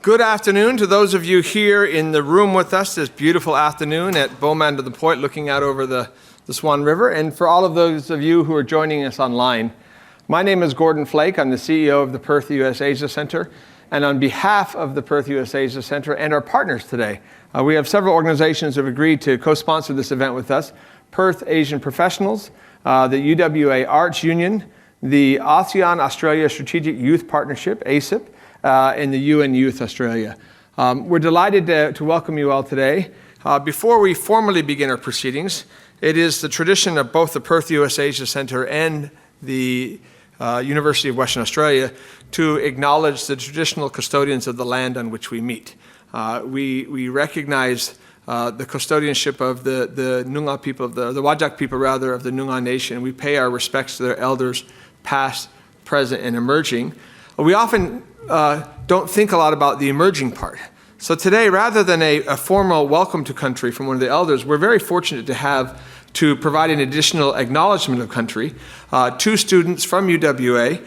Good afternoon to those of you here in the room with us this beautiful afternoon at Beaumont de Point, looking out over the Swan River, and for all of those of you who are joining us online. My name is Gordon Flake. I'm the CEO of the Perth USAsia Centre, and on behalf of the Perth USAsia Centre and our partners today, we have several organizations who have agreed to co-sponsor this event with us: Perth Asian Professionals, the UWA Arts Union, the ASEAN-Australia Strategic Youth Partnership, ASIP, and the UN Youth Australia. We're delighted to welcome you all today. Before we formally begin our proceedings, it is the tradition of both the Perth USAsia Centre and the University of Western Australia to acknowledge the traditional custodians of the land on which we meet. We recognize the custodianship of the Noongar people, of the Whadjuk people rather, of the Noongar Nation. We pay our respects to their elders, past, present, and emerging. We often don't think a lot about the emerging part. So today, rather than a formal welcome to country from one of the elders, we're very fortunate to provide an additional acknowledgement of country, two students from UWA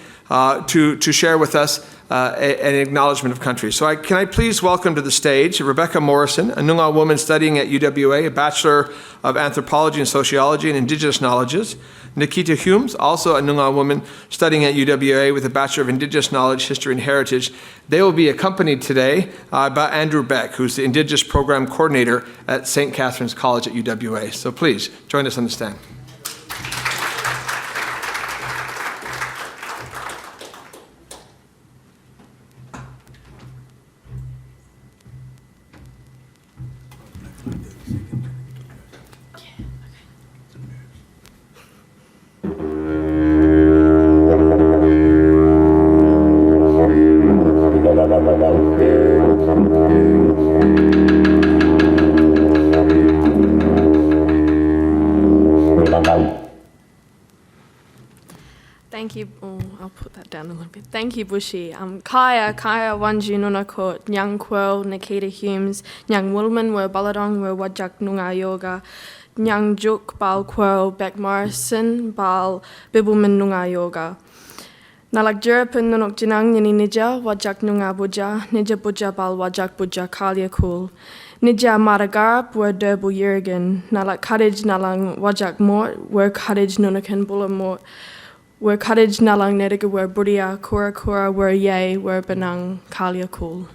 to share with us an acknowledgement of country. So can I please welcome to the stage Rebecca Morrison, a Noongar woman studying at UWA, a Bachelor of Anthropology and Sociology and Indigenous Knowledges. Nikita Humes, also a Noongar woman studying at UWA with a Bachelor of Indigenous Knowledge, History and Heritage. They will be accompanied today by Andrew Beck, who's the Indigenous Program Coordinator at St. Catherine's College at UWA. So please, join us on the stand. Thank you. Oh, I'll put that down a little bit. Thank you, Bushi. Kaya Wanju Nunakot, Nyang Kwel, Nikita Humes, Nyang Woolman, Wer Baladong, Wer Whadjuk Noongar Yoga, Nyang Juk, Bal Kwel, Beck Morrison, Bal Bibbulman Noongar Yoga. Nalak Jerapan Nunok Jinang Nini Nija, Whadjuk Noongar Buja, Nija Buja Bal Whadjuk Buja Kalia Kul. Nija Madagarap, Wer Durbu Yirigan, Nalak Kadij Nalang Whadjuk Mort, Wer Kadij Nunakan Bulla Mort. Wer Kadij Nalang Nediga, Wer Budia, Kura Kura, Wer Yay, Wer Benang, Kalia Kul.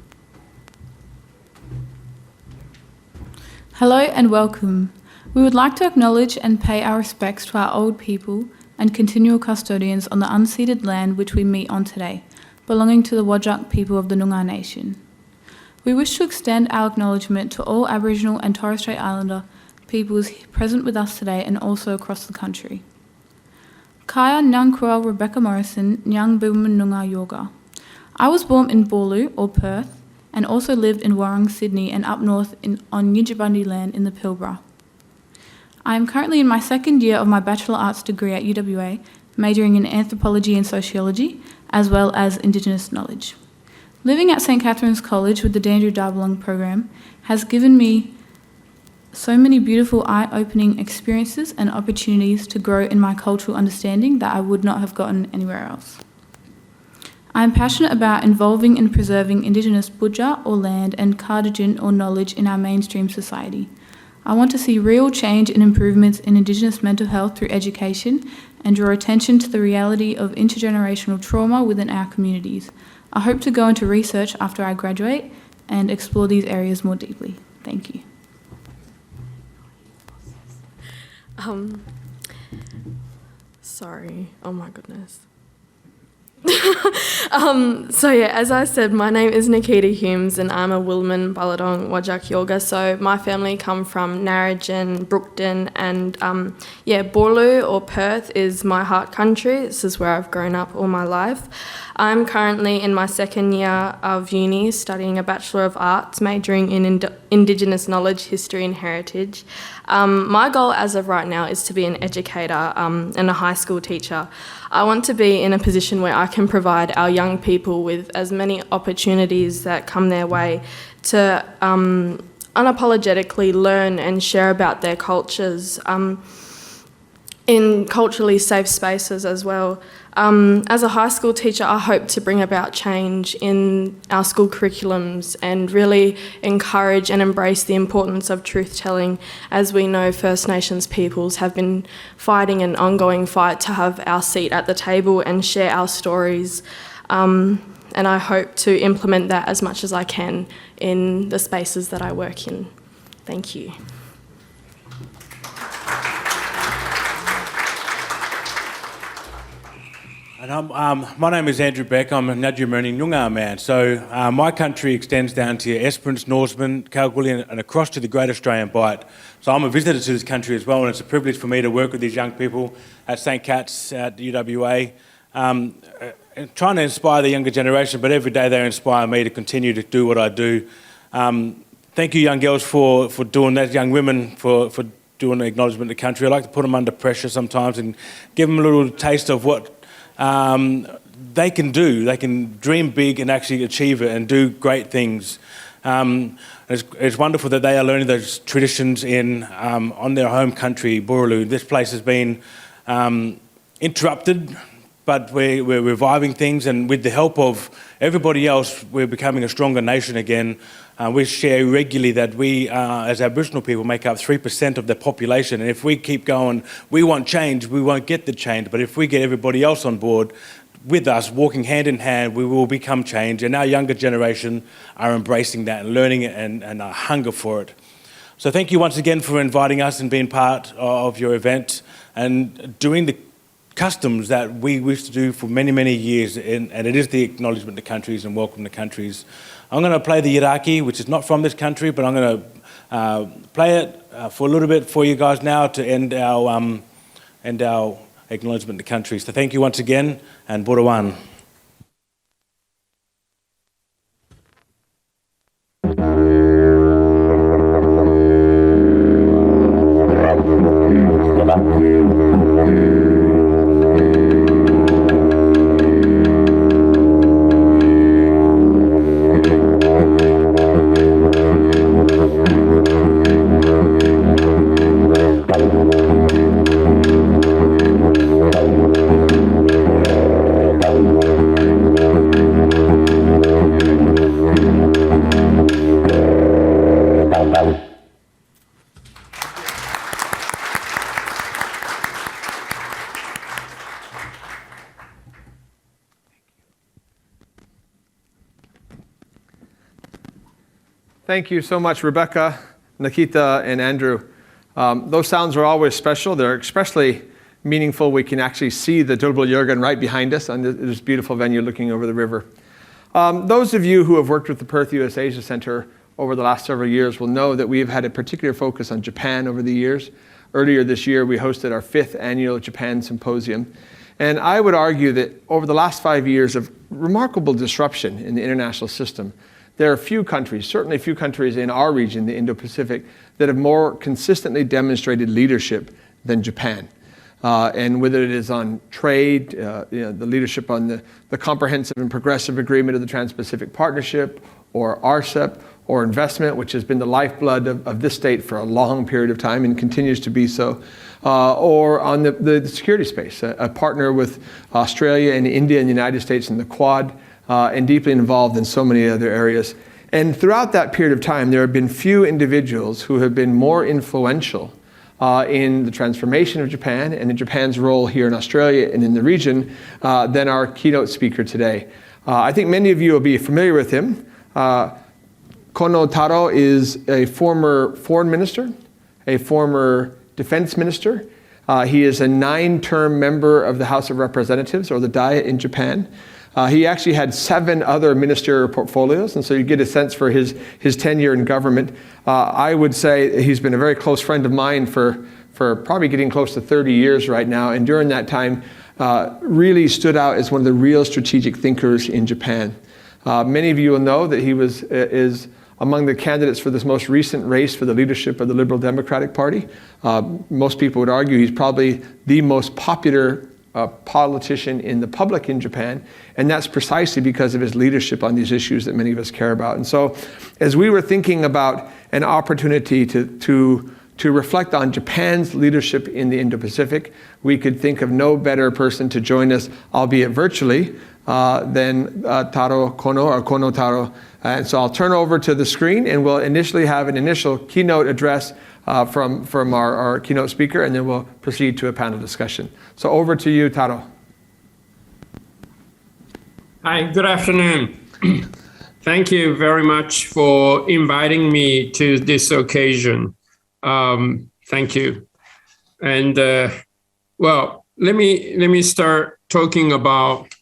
Hello and welcome. We would like to acknowledge and pay our respects to our old people and continual custodians on the unceded land which we meet on today, belonging to the Whadjuk people of the Noongar Nation. We wish to extend our acknowledgement to all Aboriginal and Torres Strait Islander peoples present with us today and also across the country. Kaya Nyang Kwel Rebecca Morrison, Nyang Bibbulman Noongar Yoga. I was born in Boorloo, or Perth, and also lived in Warrang, Sydney, and up north on Nyijibundi land in the Pilbara. I am currently in my second year of my Bachelor Arts degree at UWA, majoring in Anthropology and Sociology, as well as Indigenous Knowledge. Living at St. Catherine's College with the Dandru Darbalong program has given me so many beautiful eye-opening experiences and opportunities to grow in my cultural understanding that I would not have gotten anywhere else. I am passionate about involving and preserving Indigenous Budja or land and Kardijin or knowledge in our mainstream society. I want to see real change and improvements in Indigenous mental health through education and draw attention to the reality of intergenerational trauma within our communities. I hope to go into research after I graduate and explore these areas more deeply. Thank you. Sorry, oh my goodness. So yeah, as I said, my name is Nikita Humes and I'm a Wilman Baladong Whadjuk Yoga. So my family come from Narrabeen, Brookton, and Boorloo or Perth is my heart country. This is where I've grown up all my life. I'm currently in my second year of uni studying a Bachelor of Arts, majoring in Indigenous Knowledge, History and Heritage. My goal as of right now is to be an educator and a high school teacher. I want to be in a position where I can provide our young people with as many opportunities that come their way to unapologetically learn and share about their cultures in culturally safe spaces as well. As a high school teacher, I hope to bring about change in our school curriculums and really encourage and embrace the importance of truth-telling. As we know, First Nations peoples have been fighting an ongoing fight to have our seat at the table and share our stories. And I hope to implement that as much as I can in the spaces that I work in. Thank you. And my name is Andrew Beck. I'm a Ngajimurni Noongar man. So my country extends down to Esperance, Norseman, Kalgoorlie and across to the Great Australian Bight. So I'm a visitor to this country as well, and it's a privilege for me to work with these young people at St Cat's, at UWA, trying to inspire the younger generation, but every day they inspire me to continue to do what I do. Thank you, young girls, for doing that, young women for doing the acknowledgement of the country. I like to put them under pressure sometimes and give them a little taste of what they can do. They can dream big and actually achieve it and do great things. It's wonderful that they are learning those traditions on their home country, Boorloo. This place has been interrupted, but we're reviving things, and with the help of everybody else, we're becoming a stronger nation again. We share regularly that we, as Aboriginal people, make up 3% of the population, and if we keep going, we want change, we won't get the change, but if we get everybody else on board with us, walking hand in hand, we will become change, and our younger generation are embracing that and learning it and a hunger for it. So thank you once again for inviting us and being part of your event and doing the customs that we wish to do for many, many years, and it is the acknowledgement of countries and welcome to countries. I'm going to play the Iraqi, which is not from this country, but I'm going to play it for a little bit for you guys now to end our acknowledgement of countries. So thank you once again, and Borawan. Thank you so much, Rebecca, Nikita, and Andrew. Those sounds are always special. They're especially meaningful. We can actually see the Dulbul Jurgen right behind us on this beautiful venue looking over the river. Those of you who have worked with the Perth USAsia Centre over the last several years will know that we have had a particular focus on Japan over the years. Earlier this year, we hosted our 5th annual Japan Symposium. And I would argue that over the last 5 years of remarkable disruption in the international system, there are few countries, certainly few countries in our region, the Indo-Pacific, that have more consistently demonstrated leadership than Japan. And whether it is on trade, the leadership on the Comprehensive and Progressive Agreement of the Trans-Pacific Partnership, or RCEP, or investment, which has been the lifeblood of this state for a long period of time and continues to be so, or on the security space, a partner with Australia and India and the United States in the Quad, and deeply involved in so many other areas. And throughout that period of time, there have been few individuals who have been more influential in the transformation of Japan and in Japan's role here in Australia and in the region than our keynote speaker today. I think many of you will be familiar with him. Kono Taro is a former foreign minister, a former defense minister. He is a 9-term member of the House of Representatives, or the Diet in Japan. He actually had 7 other ministerial portfolios, and so you get a sense for his tenure in government. I would say he's been a very close friend of mine for probably getting close to 30 years right now, and during that time really stood out as one of the real strategic thinkers in Japan. Many of you will know that he is among the candidates for this most recent race for the leadership of the Liberal Democratic Party. Most people would argue he's probably the most popular politician in the public in Japan, and that's precisely because of his leadership on these issues that many of us care about. And so as we were thinking about an opportunity to to reflect on Japan's leadership in the Indo-Pacific. We could think of no better person to join us, albeit virtually, than Taro Kono, or Kono Taro. And so I'll turn over to the screen, and we'll initially have an initial keynote address from our keynote speaker, and then we'll proceed to a panel discussion. So over to you, Taro. Hi, good afternoon. Thank you very much for inviting me to this occasion. Thank you. And well, let me start talking about.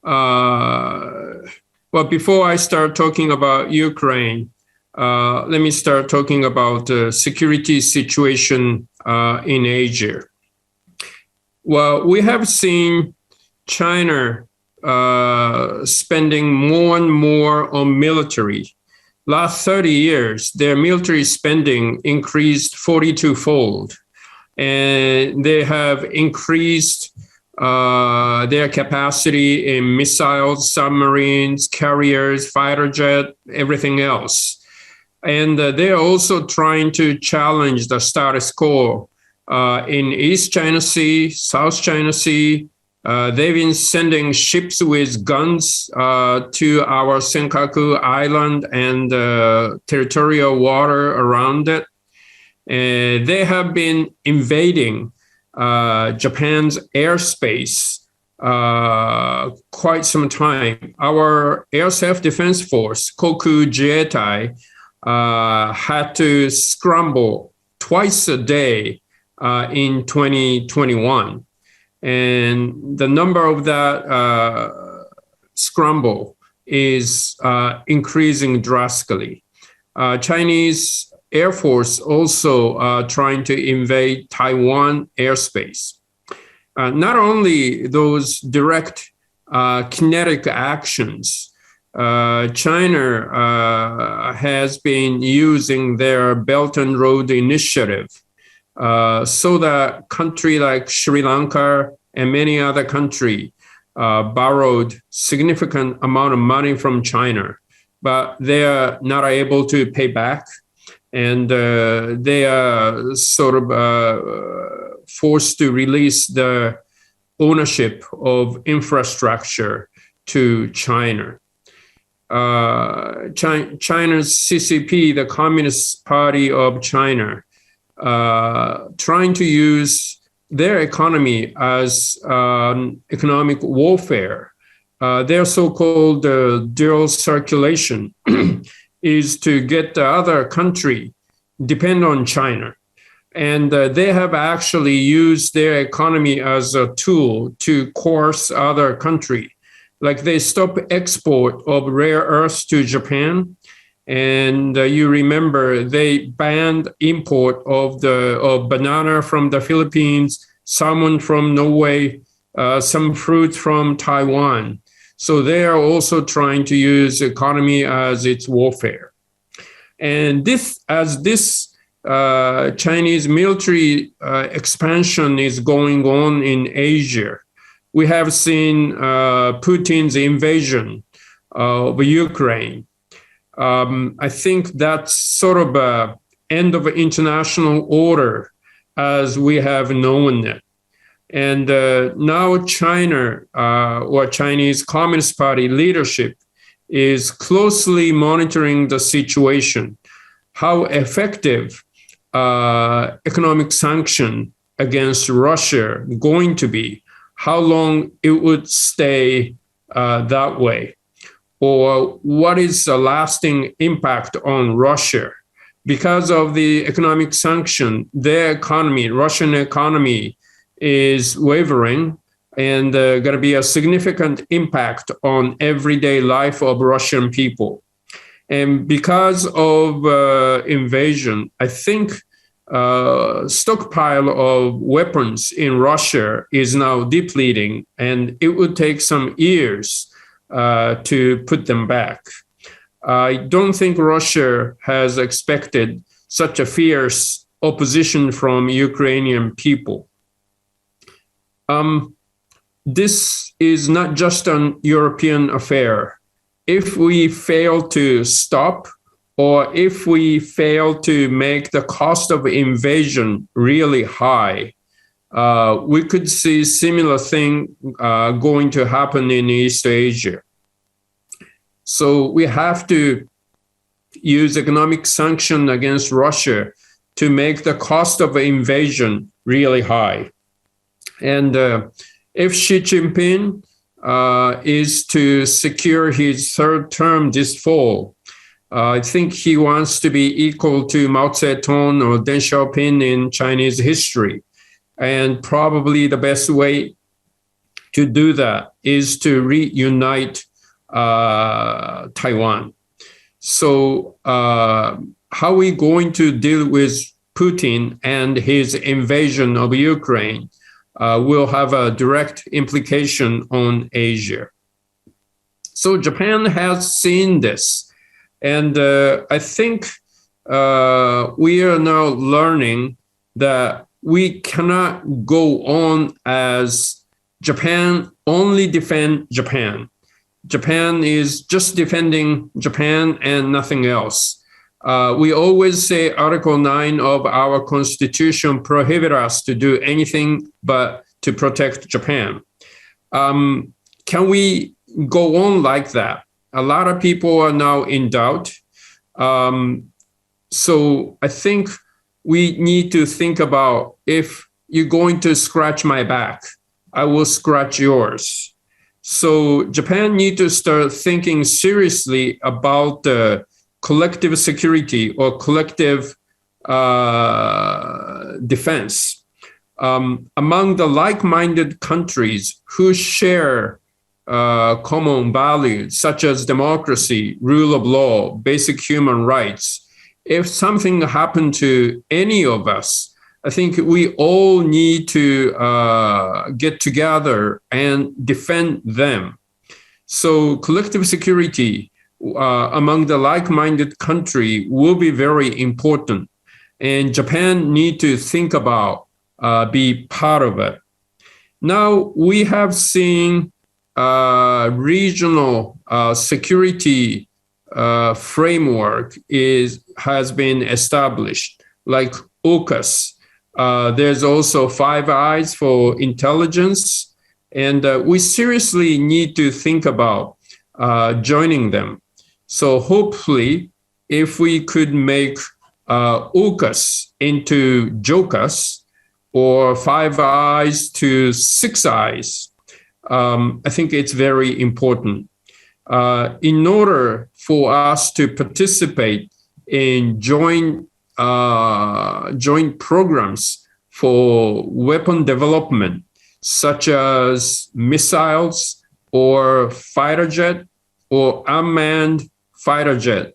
Well, before I start talking about Ukraine, let me start talking about the security situation in Asia. Well, we have seen China spending more and more on military. Last 30 years, their military spending increased 42-fold, and they have increased their capacity in missiles, submarines, carriers, fighter jet, everything else. And they're also trying to challenge the status quo in East China Sea, South China Sea. They've been sending ships with guns to our Senkaku Island and territorial water around it. They have been invading Japan's airspace quite some time. Our Air Self-Defense Force, Koku Jietai, had to scramble twice a day in 2021. And the number of that scramble is increasing drastically. Chinese Air Force also trying to invade Taiwan airspace. Not only those direct kinetic actions, China has been using their Belt and Road Initiative so that country like Sri Lanka and many other countries borrowed significant amount of money from China, but they are not able to pay back. And they are sort of forced to release the ownership of infrastructure to China. China's CCP, the Communist Party of China, trying to use their economy as economic warfare. Their so-called dual circulation is to get the other country depend on China. And they have actually used their economy as a tool to coerce other country. Like they stop export of rare earths to Japan. And you remember they banned import of banana from the Philippines, salmon from Norway, some fruit from Taiwan. So they are also trying to use economy as its warfare. And this Chinese military expansion is going on in Asia. We have seen Putin's invasion of Ukraine. I think that's sort of an end of international order as we have known it. And now China or Chinese Communist Party leadership is closely monitoring the situation, how effective economic sanction against Russia going to be, how long it would stay that way, or what is the lasting impact on Russia. Because of the economic sanction, their economy, Russian economy, is wavering and going to be a significant impact on everyday life of Russian people. And because of invasion, I think stockpile of weapons in Russia is now depleting, and it would take some years to put them back. I don't think Russia has expected such a fierce opposition from Ukrainian people. This is not just an European affair. If we fail to stop or if we fail to make the cost of invasion really high, we could see similar thing going to happen in East Asia. So we have to use economic sanction against Russia to make the cost of invasion really high. And if Xi Jinping is to secure his third term this fall, I think he wants to be equal to Mao Zedong or Deng Xiaoping in Chinese history. And probably the best way to do that is to reunite Taiwan. So how are we going to deal with Putin and his invasion of Ukraine will have a direct implication on Asia. So Japan has seen this. And I think we are now learning that we cannot go on as Japan only defend Japan. Japan is just defending Japan and nothing else. We always say Article 9 of our Constitution prohibit us to do anything but to protect Japan. Can we go on like that? A lot of people are now in doubt. So I think we need to think about, if you're going to scratch my back, I will scratch yours. So Japan needs to start thinking seriously about the collective security or collective defense. Among the like-minded countries who share common values such as democracy, rule of law, basic human rights, if something happened to any of us, I think we all need to get together and defend them. So collective security among the like-minded country will be very important. And Japan need to think about be part of it. Now we have seen regional security framework has been established, like AUKUS. There's also Five Eyes for intelligence, and we seriously need to think about joining them. So hopefully, if we could make AUKUS into JOCUS, or Five Eyes to Six Eyes, I think it's very important. In order for us to participate in joint programs for weapon development, such as missiles or fighter jet or unmanned fighter jet,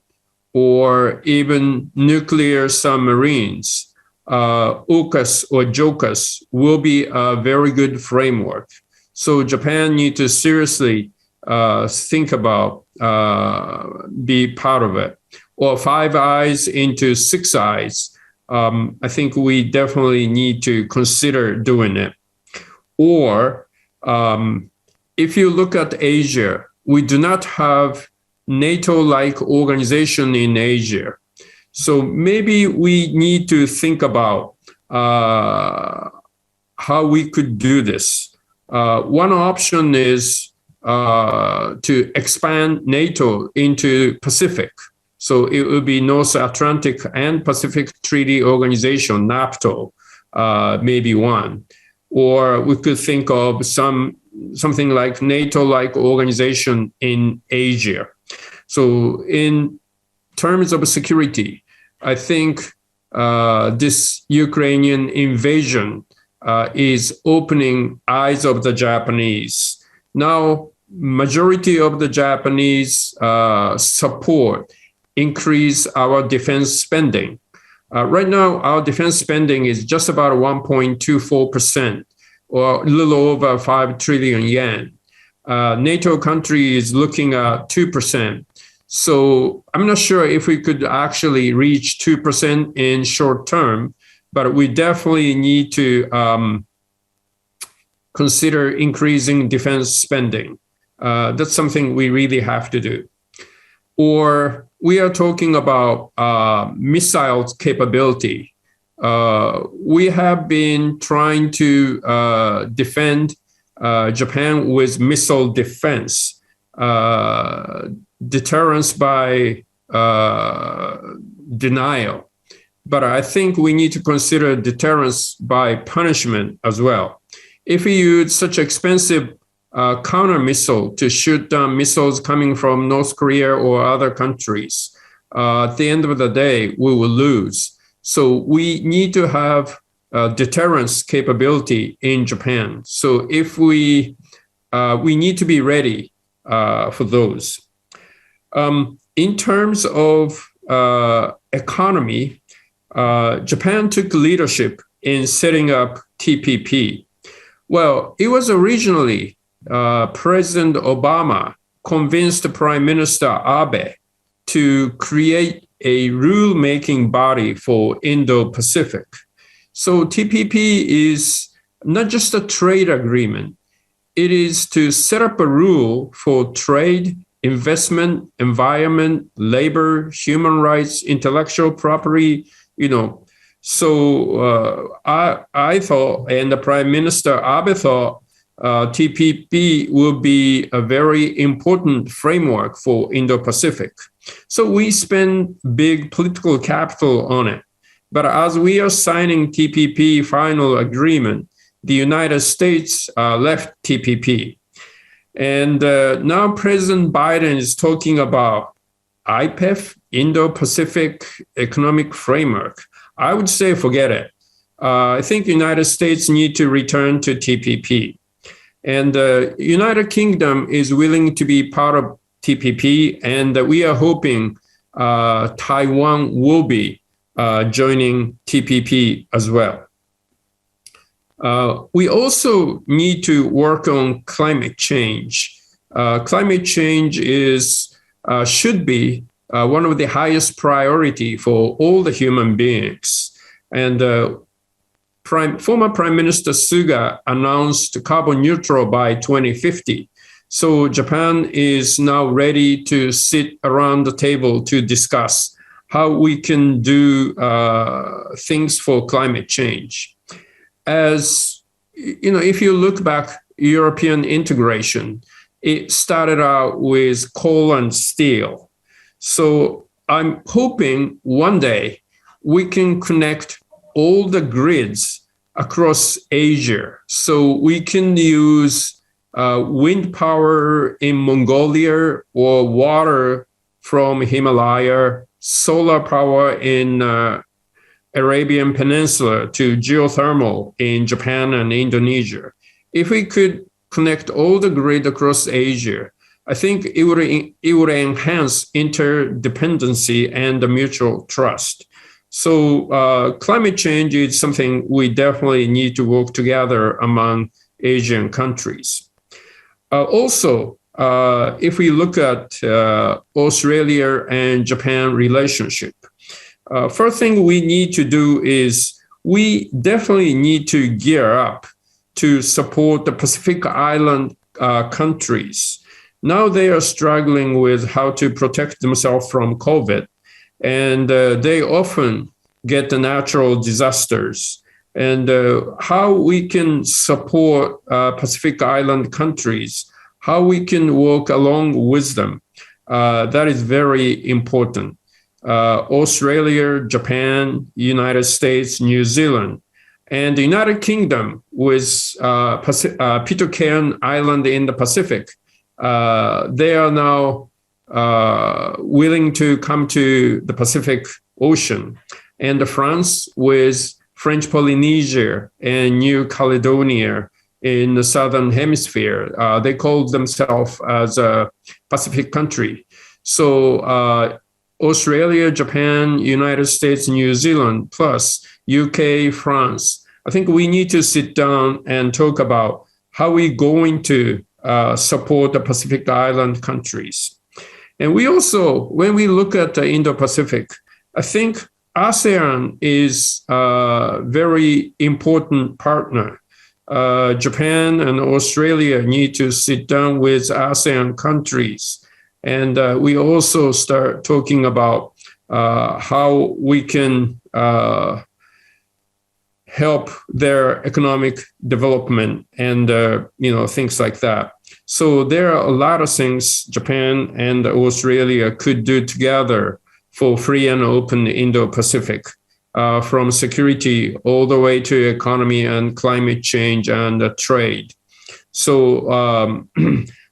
or even nuclear submarines, AUKUS or JOCUS will be a very good framework. So Japan needs to seriously think about be part of it. Or Five Eyes into Six Eyes, I think we definitely need to consider doing it. Or if you look at Asia, we do not have NATO-like organization in Asia. So maybe we need to think about how we could do this. One option is to expand NATO into Pacific. So it would be North Atlantic and Pacific Treaty Organization, NAPTO, maybe one. Or we could think of something like NATO-like organization in Asia. So in terms of security, I think this Ukrainian invasion is opening eyes of the Japanese. Now, majority of the Japanese support increase our defense spending. Right now, our defense spending is just about 1.24%, or a little over 5 trillion yen. NATO country is looking at 2%. So I'm not sure if we could actually reach 2% in short term, but we definitely need to consider increasing defense spending. That's something we really have to do. or we are talking about missile capability. We have been trying to defend Japan with missile defense, deterrence by denial. But I think we need to consider deterrence by punishment as well. If we use such expensive counter missile to shoot down missiles coming from North Korea or other countries, at the end of the day, we will lose. So we need to have deterrence capability in Japan. So if we need to be ready for those. In terms of economy, Japan took leadership in setting up TPP. Well, it was originally President Obama convinced Prime Minister Abe to create a rule-making body for Indo-Pacific. So TPP is not just a trade agreement. It is to set up a rule for trade, investment, environment, labor, human rights, intellectual property, So I thought, and the Prime Minister Abe thought, TPP will be a very important framework for Indo-Pacific. So we spend big political capital on it. But as we are signing TPP final agreement, the United States left TPP. And now President Biden is talking about IPEF, Indo-Pacific Economic Framework. I would say forget it. I think United States need to return to TPP. And the United Kingdom is willing to be part of TPP, and we are hoping Taiwan will be joining TPP as well. We also need to work on climate change. Climate change should be one of the highest priority for all the human beings. And former Prime Minister Suga announced carbon neutral by 2050. So Japan is now ready to sit around the table to discuss how we can do things for climate change. As if you look back, European integration, it started out with coal and steel. So I'm hoping one day we can connect all the grids across Asia. So we can use wind power in Mongolia or water from Himalaya, solar power in Arabian Peninsula to geothermal in Japan and Indonesia. If we could connect all the grid across Asia, I think it would enhance interdependency and the mutual trust. So climate change is something we definitely need to work together among Asian countries. Also, if we look at Australia and Japan relationship, first thing we need to do is we definitely need to gear up to support the Pacific Island countries. Now they are struggling with how to protect themselves from COVID, and they often get the natural disasters. And how we can support Pacific Island countries, how we can work along with them, that is very important. Australia, Japan, United States, New Zealand, and the United Kingdom with Pitcairn Island in the Pacific. They are now willing to come to the Pacific Ocean. And France with French Polynesia and New Caledonia in the Southern Hemisphere. They call themselves as a Pacific country. So Australia, Japan, United States, New Zealand, plus UK, France. I think we need to sit down and talk about how we're going to support the Pacific Island countries. And we also, when we look at the Indo-Pacific, I think ASEAN is a very important partner. Japan and Australia need to sit down with ASEAN countries And we also start talking about how we can help their economic development and things like that. So there are a lot of things Japan and Australia could do together for free and open Indo-Pacific, from security all the way to economy and climate change and trade. So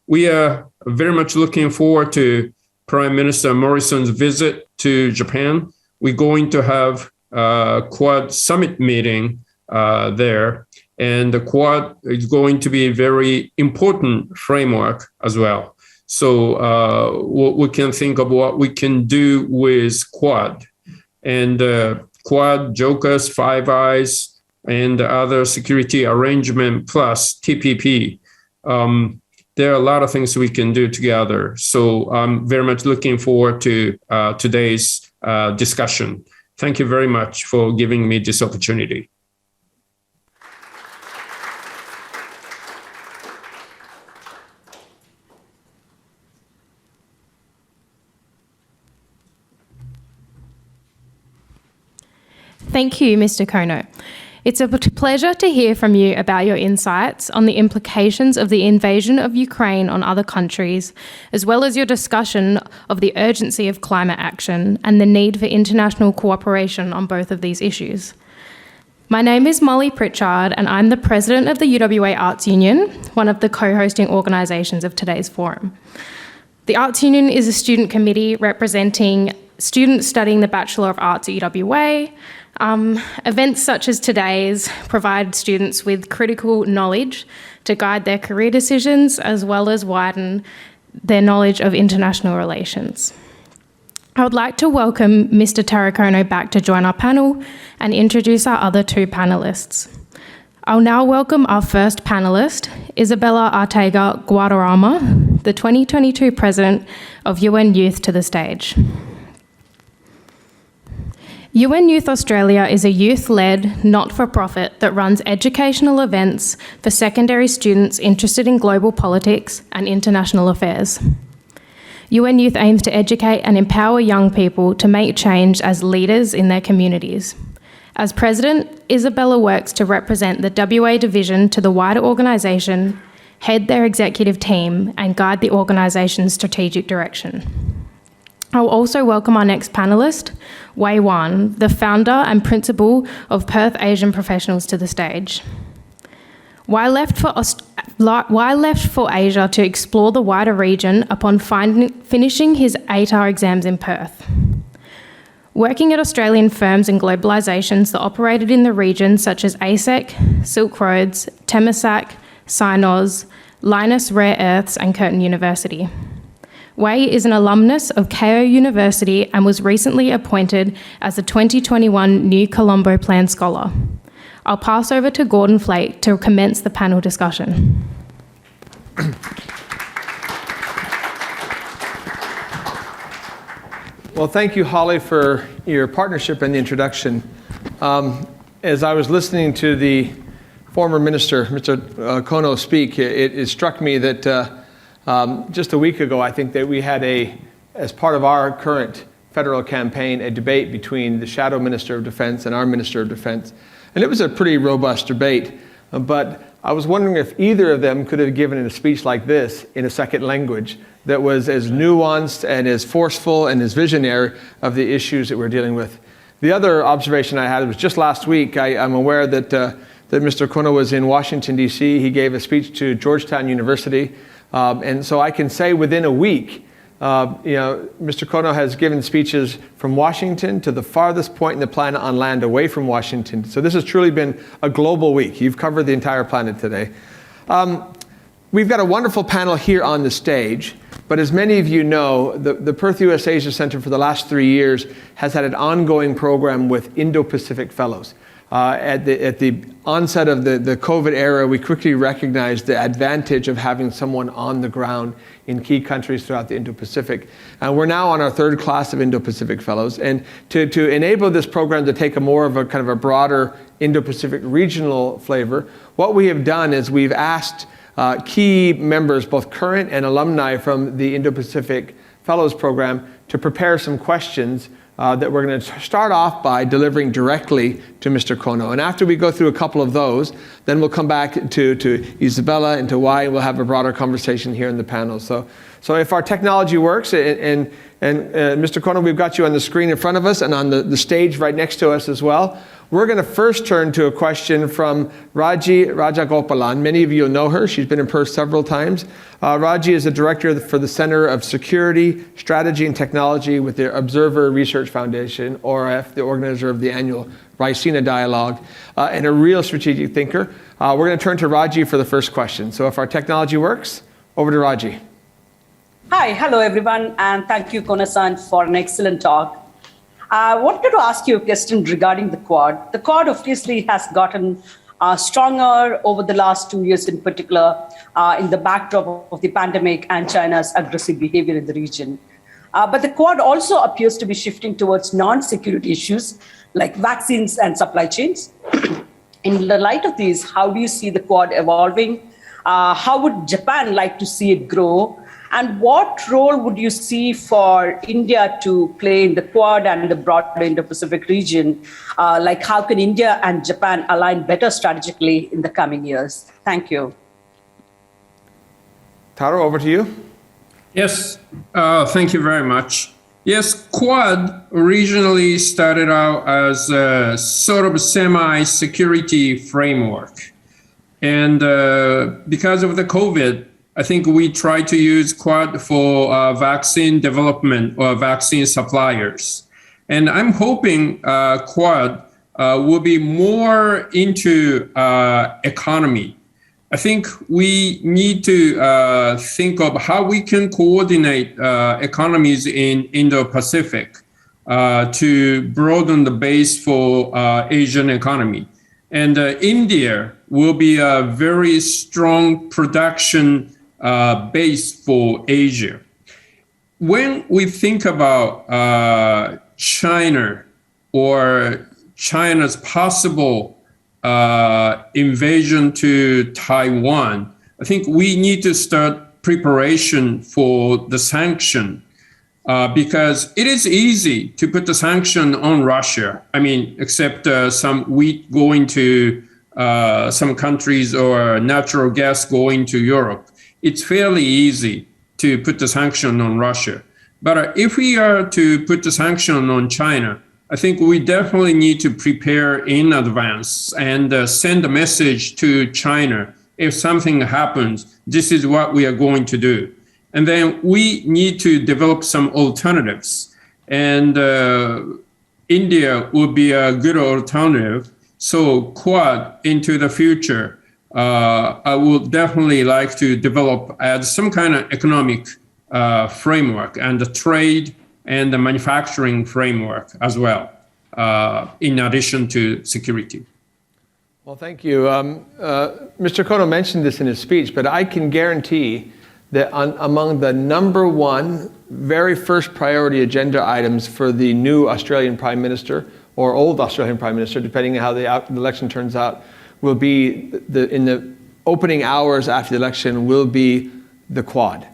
we are very much looking forward to Prime Minister Morrison's visit to Japan. We're going to have a Quad summit meeting there, and the Quad is going to be a very important framework as well. So we can think of what we can do with Quad. And Quad, JOCUS, Five Eyes, and other security arrangement plus TPP. There are a lot of things we can do together. So I'm very much looking forward to today's discussion. Thank you very much for giving me this opportunity. Thank you, Mr. Kono. It's a pleasure to hear from you about your insights on the implications of the invasion of Ukraine on other countries, as well as your discussion of the urgency of climate action and the need for international cooperation on both of these issues. My name is Molly Pritchard, and I'm the president of the UWA Arts Union, one of the co-hosting organisations of today's forum. The Arts Union is a student committee representing students studying the Bachelor of Arts at UWA. Events such as today's provide students with critical knowledge to guide their career decisions, as well as widen their knowledge of international relations. I would like to welcome Mr. Taro Kono back to join our panel and introduce our other two panellists. I'll now welcome our first panellist, Isabella Artega Guadarama, the 2022 President of UN Youth, to the stage. UN Youth Australia is a youth-led, not-for-profit that runs educational events for secondary students interested in global politics and international affairs. UN Youth aims to educate and empower young people to make change as leaders in their communities. As President, Isabella works to represent the WA division to the wider organisation, head their executive team, and guide the organisation's strategic direction. I'll also welcome our next panellist, Wei Wan, the founder and principal of Perth Asian Professionals, to the stage. Wei left for Asia to explore the wider region upon finishing his ATAR exams in Perth. Working at Australian firms and globalisations that operated in the region such as ASEC, Silk Roads, Temasek, Synos, Linus Rare Earths and Curtin University. Wei is an alumnus of KO University and was recently appointed as the 2021 New Colombo Plan Scholar. I'll pass over to Gordon Flake to commence the panel discussion. Well, thank you, Holly, for your partnership and the introduction. As I was listening to the former minister, Mr. Kono, speak, it struck me that just a week ago, I think that we had as part of our current federal campaign, a debate between the Shadow Minister of Defense and our Minister of Defense. And it was a pretty robust debate, but I was wondering if either of them could have given a speech like this in a second language that was as nuanced and as forceful and as visionary of the issues that we're dealing with. The other observation I had was just last week, I'm aware that Mr. Kono was in Washington, D.C. He gave a speech to Georgetown University. And so I can say within a week, Mr. Kono has given speeches from Washington to the farthest point in the planet on land away from Washington. So this has truly been a global week. You've covered the entire planet today. We've got a wonderful panel here on the stage, but as many of you know, the Perth USAsia Centre for the last 3 years has had an ongoing program with Indo-Pacific Fellows. At the onset of the COVID era, we quickly recognized the advantage of having someone on the ground in key countries throughout the Indo-Pacific. And we're now on our third class of Indo-Pacific Fellows. And to enable this program to take a more of a kind of a broader Indo-Pacific regional flavor, what we have done is we've asked key members, both current and alumni from the Indo-Pacific Fellows Program, to prepare some questions that we're going to start off by delivering directly to Mr. Kono. And after we go through a couple of those, then we'll come back to Isabella and to Wai, and we'll have a broader conversation here in the panel. So if our technology works, and Mr. Kono, we've got you on the screen in front of us and on the stage right next to us as well. We're going to first turn to a question from Raji Rajagopalan. Many of you know her. She's been in Perth several times. Raji is the director for the Center of Security, Strategy and Technology with the Observer Research Foundation, ORF, the organizer of the annual Raisina Dialogue, and a real strategic thinker. We're going to turn to Raji for the first question. So if our technology works, over to Raji. Hi, hello everyone, and thank you, Kono-san, for an excellent talk. I wanted to ask you a question regarding the Quad. The Quad obviously has gotten stronger over the last 2 years in particular in the backdrop of the pandemic and China's aggressive behavior in the region. But the Quad also appears to be shifting towards non-security issues like vaccines and supply chains. In the light of these, how do you see the Quad evolving? How would Japan like to see it grow? And what role would you see for India to play in the Quad and the broader Indo-Pacific region? Like how can India and Japan align better strategically in the coming years? Thank you. Taro, over to you. Yes, thank you very much. Yes, Quad originally started out as a sort of semi-security framework. And because of the COVID, I think we try to use Quad for vaccine development or vaccine suppliers. And I'm hoping Quad will be more into economy. I think we need to think of how we can coordinate economies in Indo-Pacific to broaden the base for Asian economy. And India will be a very strong production base for Asia. When we think about China or China's possible invasion to Taiwan, I think we need to start preparation for the sanction because it is easy to put the sanction on Russia. I mean, except some wheat going to some countries or natural gas going to Europe. It's fairly easy to put the sanction on Russia. But if we are to put the sanction on China, I think we definitely need to prepare in advance and send a message to China. If something happens, this is what we are going to do. And then we need to develop some alternatives. And India would be a good alternative. So Quad into the future, I would definitely like to develop as some kind of economic framework and the trade and the manufacturing framework as well, in addition to security. Well, thank you. Mr. Kono mentioned this in his speech, but I can guarantee that among the number one, very first priority agenda items for the new Australian Prime Minister or old Australian Prime Minister, depending on how the election turns out, will be in the opening hours after the election will be the Quad.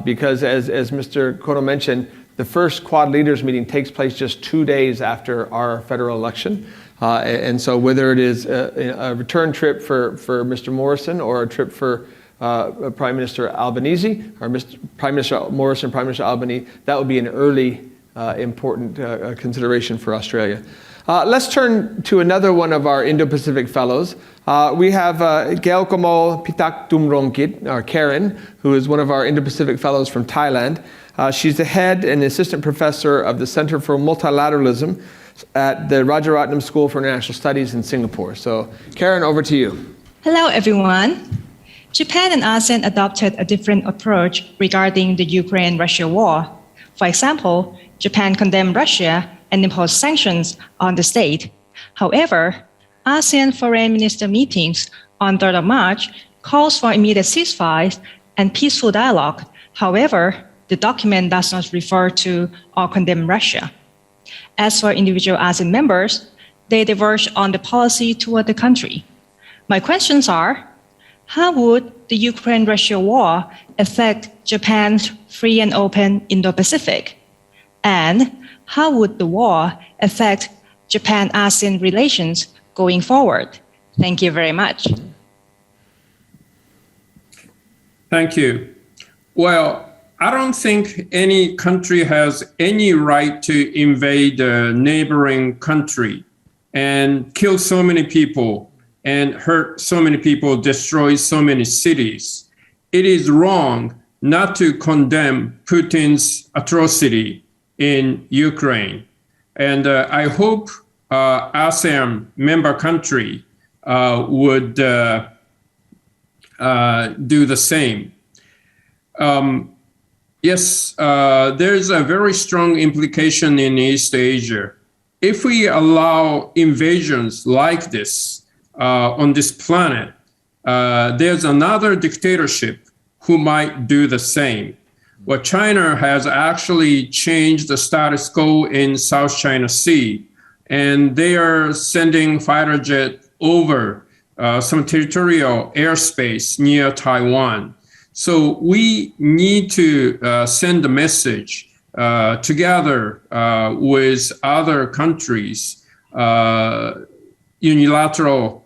Because as Mr. Kono mentioned, the first Quad leaders meeting takes place just 2 days after our federal election. And so whether it is a return trip for Mr. Morrison or a trip for Prime Minister Albanese, or Prime Minister Morrison, Prime Minister Albany, that would be an early important consideration for Australia. Let's turn to another one of our Indo-Pacific fellows. We have Geokomo Pitak Tumrongkit, or Karen, who is one of our Indo-Pacific fellows from Thailand. She's the head and assistant professor of the Center for Multilateralism at the Rajaratnam School for International Studies in Singapore. So, Karen, over to you. Hello, everyone. Japan and ASEAN adopted a different approach regarding the Ukraine-Russia war. For example, Japan condemned Russia and imposed sanctions on the state. However, ASEAN foreign minister meetings on 3rd of March calls for immediate ceasefire and peaceful dialogue. However, the document does not refer to or condemn Russia. As for individual ASEAN members, they diverge on the policy toward the country. My questions are, How would the Ukraine-Russia war affect Japan's free and open Indo-Pacific? And how would the war affect Japan-ASEAN relations going forward? Thank you very much. Thank you. Well, I don't think any country has any right to invade a neighboring country and kill so many people and hurt so many people, destroy so many cities. It is wrong not to condemn Putin's atrocity in Ukraine. And I hope ASEAN member country would do the same. Yes, there's a very strong implication in East Asia. If we allow invasions like this on this planet, there's another dictatorship who might do the same. Well, China has actually changed the status quo in South China Sea, and they are sending fighter jet over some territorial airspace near Taiwan. So we need to send a message together with other countries. Unilateral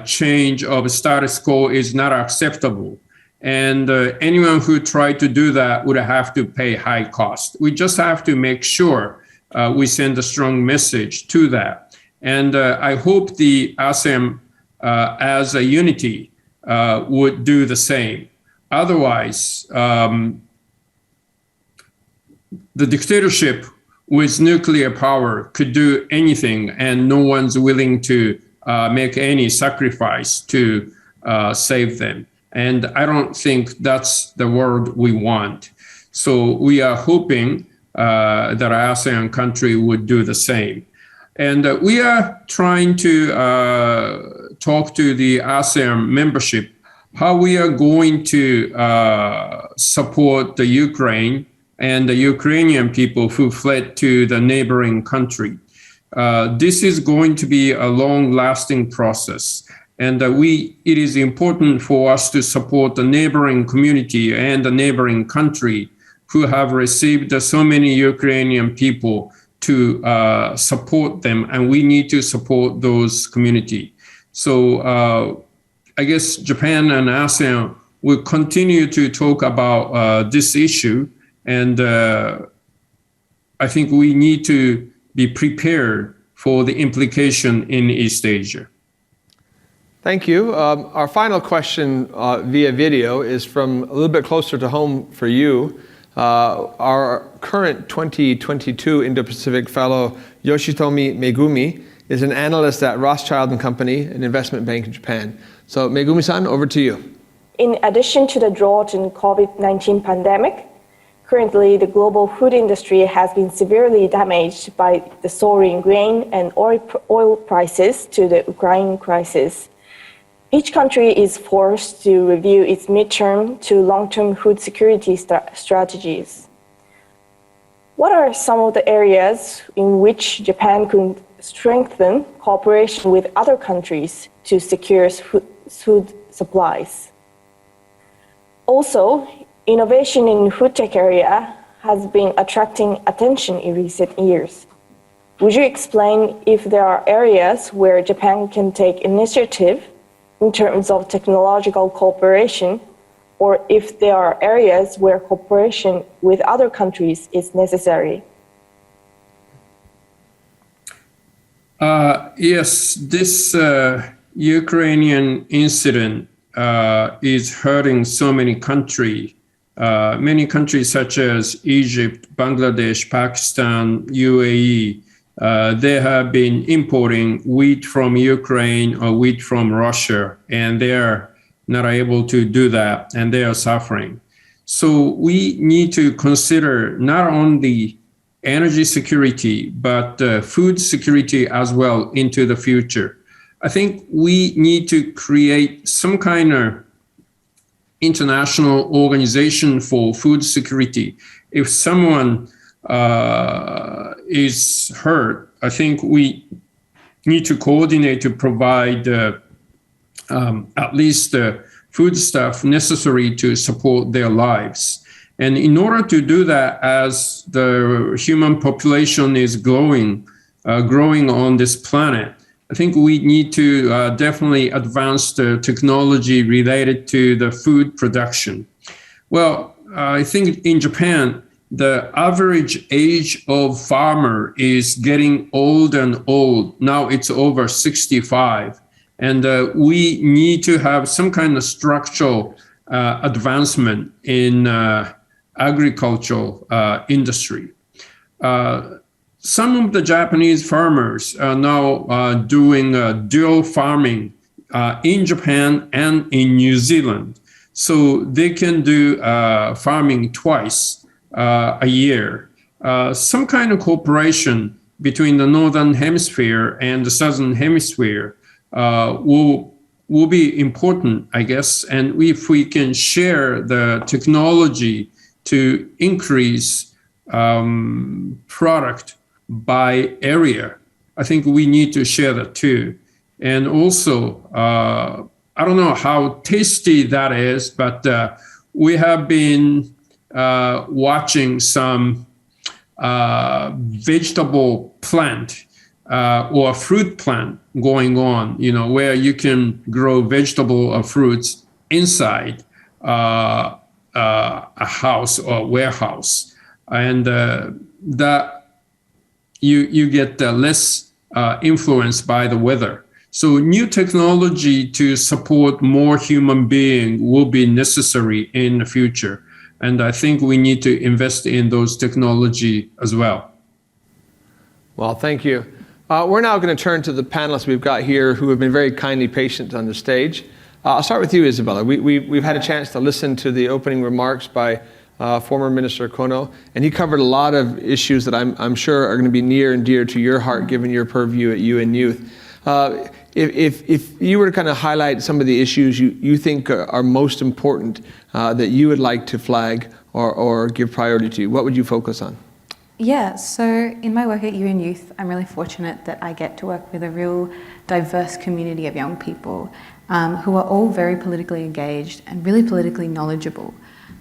change of status quo is not acceptable. And anyone who tried to do that would have to pay high cost. We just have to make sure we send a strong message to that. And I hope the ASEAN as a unity would do the same. Otherwise, the dictatorship with nuclear power could do anything, and no one's willing to make any sacrifice to save them. And I don't think that's the world we want. So we are hoping that ASEAN country would do the same. And we are trying to talk to the ASEAN membership how we are going to support the Ukraine and the Ukrainian people who fled to the neighboring country. This is going to be a long-lasting process. And it is important for us to support the neighboring community and the neighboring country who have received so many Ukrainian people to support them. And we need to support those community. So I guess Japan and ASEAN will continue to talk about this issue. And I think we need to be prepared for the implication in East Asia. Thank you. Our final question via video is from a little bit closer to home for you. Our current 2022 Indo-Pacific Fellow, Yoshitomi Megumi, is an analyst at Rothschild & Company, an investment bank in Japan. So Megumi-san, over to you. In addition to the drought and COVID-19 pandemic, currently the global food industry has been severely damaged by the soaring grain and oil prices to the Ukraine crisis. Each country is forced to review its midterm to long-term food security strategies. What are some of the areas in which Japan could strengthen cooperation with other countries to secure food supplies? Also, innovation in food tech area has been attracting attention in recent years. Would you explain if there are areas where Japan can take initiative in terms of technological cooperation, or if there are areas where cooperation with other countries is necessary? Yes, this Ukrainian incident is hurting so many countries. Many countries such as Egypt, Bangladesh, Pakistan, UAE, they have been importing wheat from Ukraine or wheat from Russia, and they are not able to do that, and they are suffering. So we need to consider not only energy security, but food security as well into the future. I think we need to create some kind of international organization for food security. If someone is hurt, I think we need to coordinate to provide at least foodstuff necessary to support their lives. And in order to do that, as the human population is growing on this planet, I think we need to definitely advance the technology related to the food production. Well, I think in Japan, the average age of farmer is getting old and old. Now it's over 65. And we need to have some kind of structural advancement in agricultural industry. Some of the Japanese farmers are now doing dual farming in Japan and in New Zealand. So they can do farming twice a year. Some kind of cooperation between the Northern Hemisphere and the Southern Hemisphere will be important, I guess. And if we can share the technology to increase product by area, I think we need to share that too. And also, I don't know how tasty that is, but we have been watching some vegetable plant or fruit plant going on, where you can grow vegetable or fruits inside a house or warehouse, and that you get less influenced by the weather. So new technology to support more human being will be necessary in the future. And I think we need to invest in those technology as well. Well, thank you. We're now going to turn to the panelists we've got here who have been very kindly patient on the stage. I'll start with you, Isabella. We've had a chance to listen to the opening remarks by former Minister Kono, and he covered a lot of issues that I'm sure are going to be near and dear to your heart, given your purview at UN Youth. If you were to kind of highlight some of the issues you think are most important that you would like to flag or give priority to, what would you focus on? Yeah, so in my work at UN Youth, I'm really fortunate that I get to work with a real diverse community of young people who are all very politically engaged and really politically knowledgeable.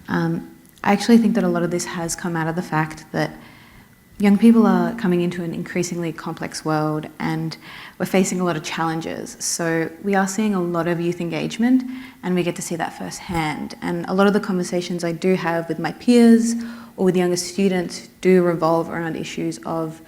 I actually think that a lot of this has come out of the fact that young people are coming into an increasingly complex world and we're facing a lot of challenges. So we are seeing a lot of youth engagement and we get to see that firsthand. And a lot of the conversations I do have with my peers or with younger students do revolve around issues of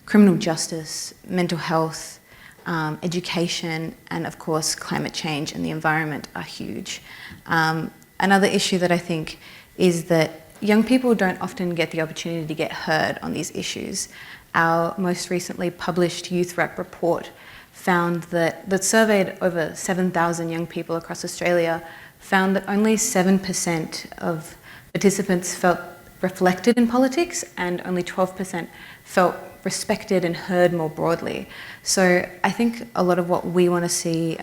criminal justice, mental health, education, and of course climate change and the environment are huge. Another issue that I think is that young people don't often get the opportunity to get heard on these issues. Our most recently published Youth Rep report found that surveyed over 7,000 young people across Australia found that only 7% of participants felt reflected in politics and only 12% felt respected and heard more broadly. So I think a lot of what we want to see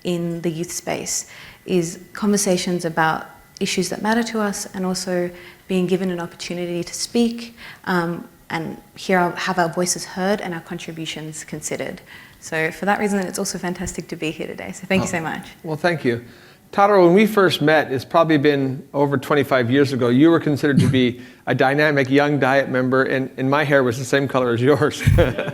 in the youth space is conversations about issues that matter to us and also being given an opportunity to speak and have our voices heard and our contributions considered. So for that reason, it's also fantastic to be here today. So thank you so much. Well, thank you. Taro, when we first met, it's probably been over 25 years ago, you were considered to be a dynamic young Diet member, and my hair was the same color as yours. But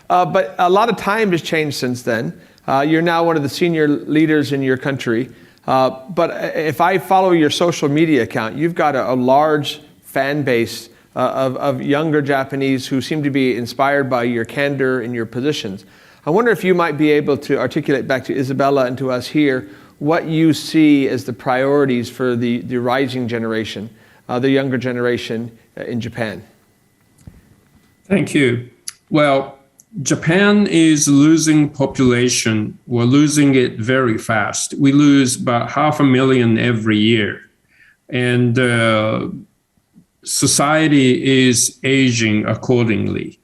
a lot of time has changed since then. You're now one of the senior leaders in your country. But if I follow your social media account, you've got a large fan base of younger Japanese who seem to be inspired by your candor and your positions. I wonder if you might be able to articulate back to Isabella and to us here what you see as the priorities for the rising generation, the younger generation in Japan. Thank you. Well, Japan is losing population. We're losing it very fast. We lose about 500,000 every year. And society is aging accordingly.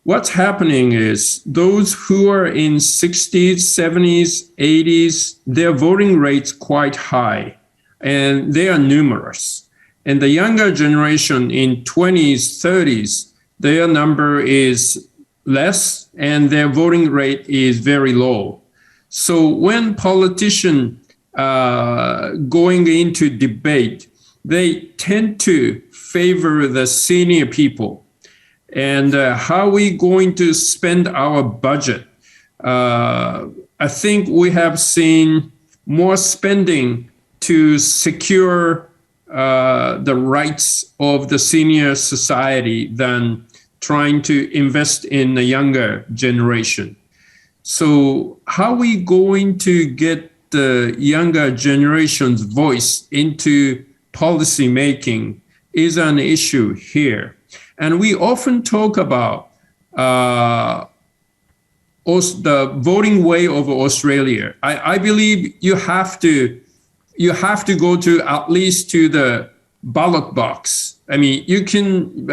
What's happening is those who are in 60s, 70s, 80s, their voting rate's quite high, and they are numerous. And the younger generation in 20s, 30s, their number is less, and their voting rate is very low. So when politicians going into debate, they tend to favor the senior people. And how are we going to spend our budget? I think we have seen more spending to secure the rights of the senior society than trying to invest in the younger generation. So how are we going to get the younger generation's voice into policy making is an issue here. And we often talk about the voting way of Australia. I believe you have to go to at least to the ballot box. I mean, you can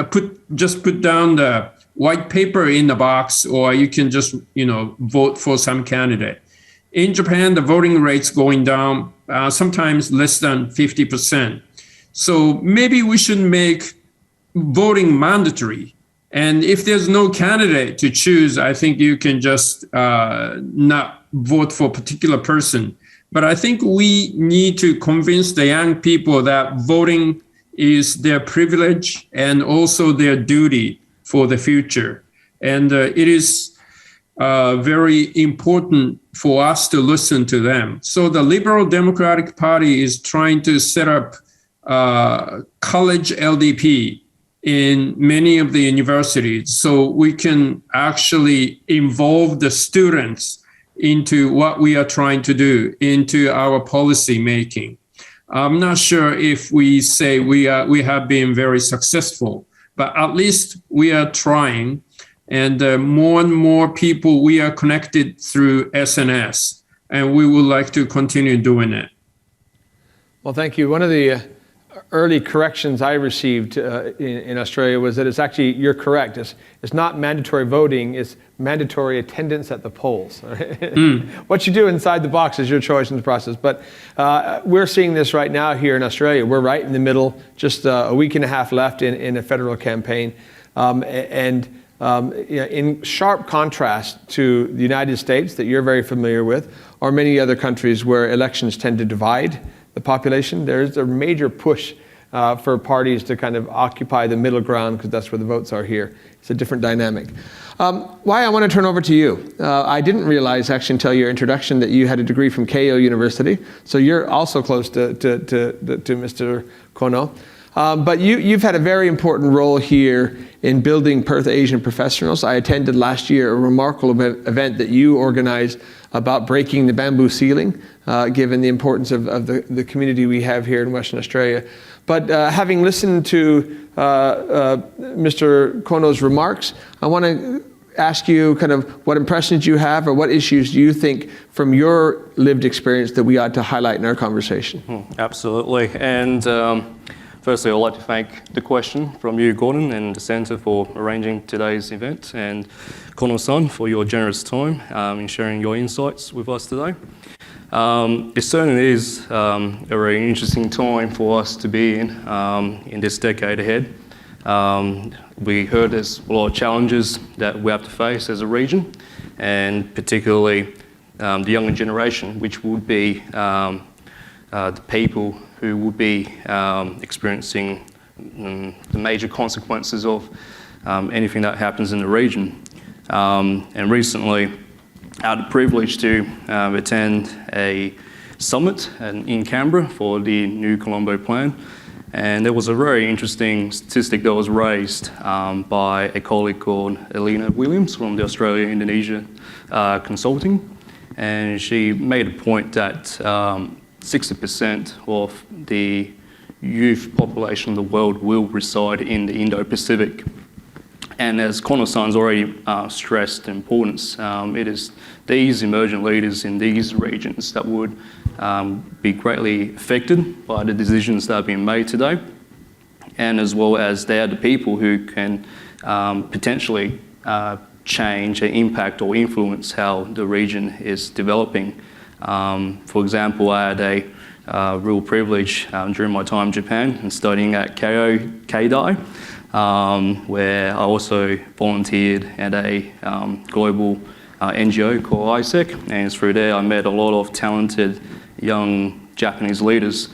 just put down the white paper in the box, or you can just vote for some candidate. In Japan, the voting rate's going down, sometimes less than 50%. So maybe we should make voting mandatory. And if there's no candidate to choose, I think you can just not vote for a particular person. But I think we need to convince the young people that voting is their privilege and also their duty for the future. And it is very important for us to listen to them. So the Liberal Democratic Party is trying to set up college LDP in many of the universities, so we can actually involve the students into what we are trying to do, into our policy making. I'm not sure if we say we have been very successful, but at least we are trying, and more and more people we are connected through SNS, and we would like to continue doing it. Well, thank you. One of the early corrections I received in Australia was that it's actually, you're correct, it's not mandatory voting, it's mandatory attendance at the polls. What you do inside the box is your choice in the process. But we're seeing this right now here in Australia. We're right in the middle, just a week and a half left in a federal campaign. In sharp contrast to the United States that you're very familiar with, or many other countries where elections tend to divide the population, there's a major push for parties to kind of occupy the middle ground, because that's where the votes are here. It's a different dynamic. Why I want to turn over to you. I didn't realize actually until your introduction that you had a degree from Keio University, so you're also close to Mr. Kono. But you've had a very important role here in building Perth Asian Professionals. I attended last year a remarkable event that you organized about breaking the bamboo ceiling, given the importance of the community we have here in Western Australia. But having listened to Mr. Kono's remarks, I want to ask you kind of what impressions you have, or what issues do you think from your lived experience that we ought to highlight in our conversation? Absolutely. And firstly, I'd like to thank the question from you, Gordon, and the Centre for arranging today's event, and Kono-san for your generous time in sharing your insights with us today. It certainly is a very interesting time for us to be in this decade ahead. We heard there's a lot of challenges that we have to face as a region, and particularly the younger generation, which would be the people who will be experiencing the major consequences of anything that happens in the region. And recently, I had the privilege to attend a summit in Canberra for the New Colombo Plan. And there was a very interesting statistic that was raised by a colleague called Elena Williams from the Australia-Indonesia Consulting. And she made a point that 60% of the youth population in the world will reside in the Indo-Pacific. And as Kono-san's already stressed the importance, it is these emergent leaders in these regions that would be greatly affected by the decisions that are being made today, and as well as they are the people who can potentially change and impact or influence how the region is developing. For example, I had a real privilege during my time in Japan and studying at Keidai, where I also volunteered at a global NGO called ISEC, and through there I met a lot of talented young Japanese leaders,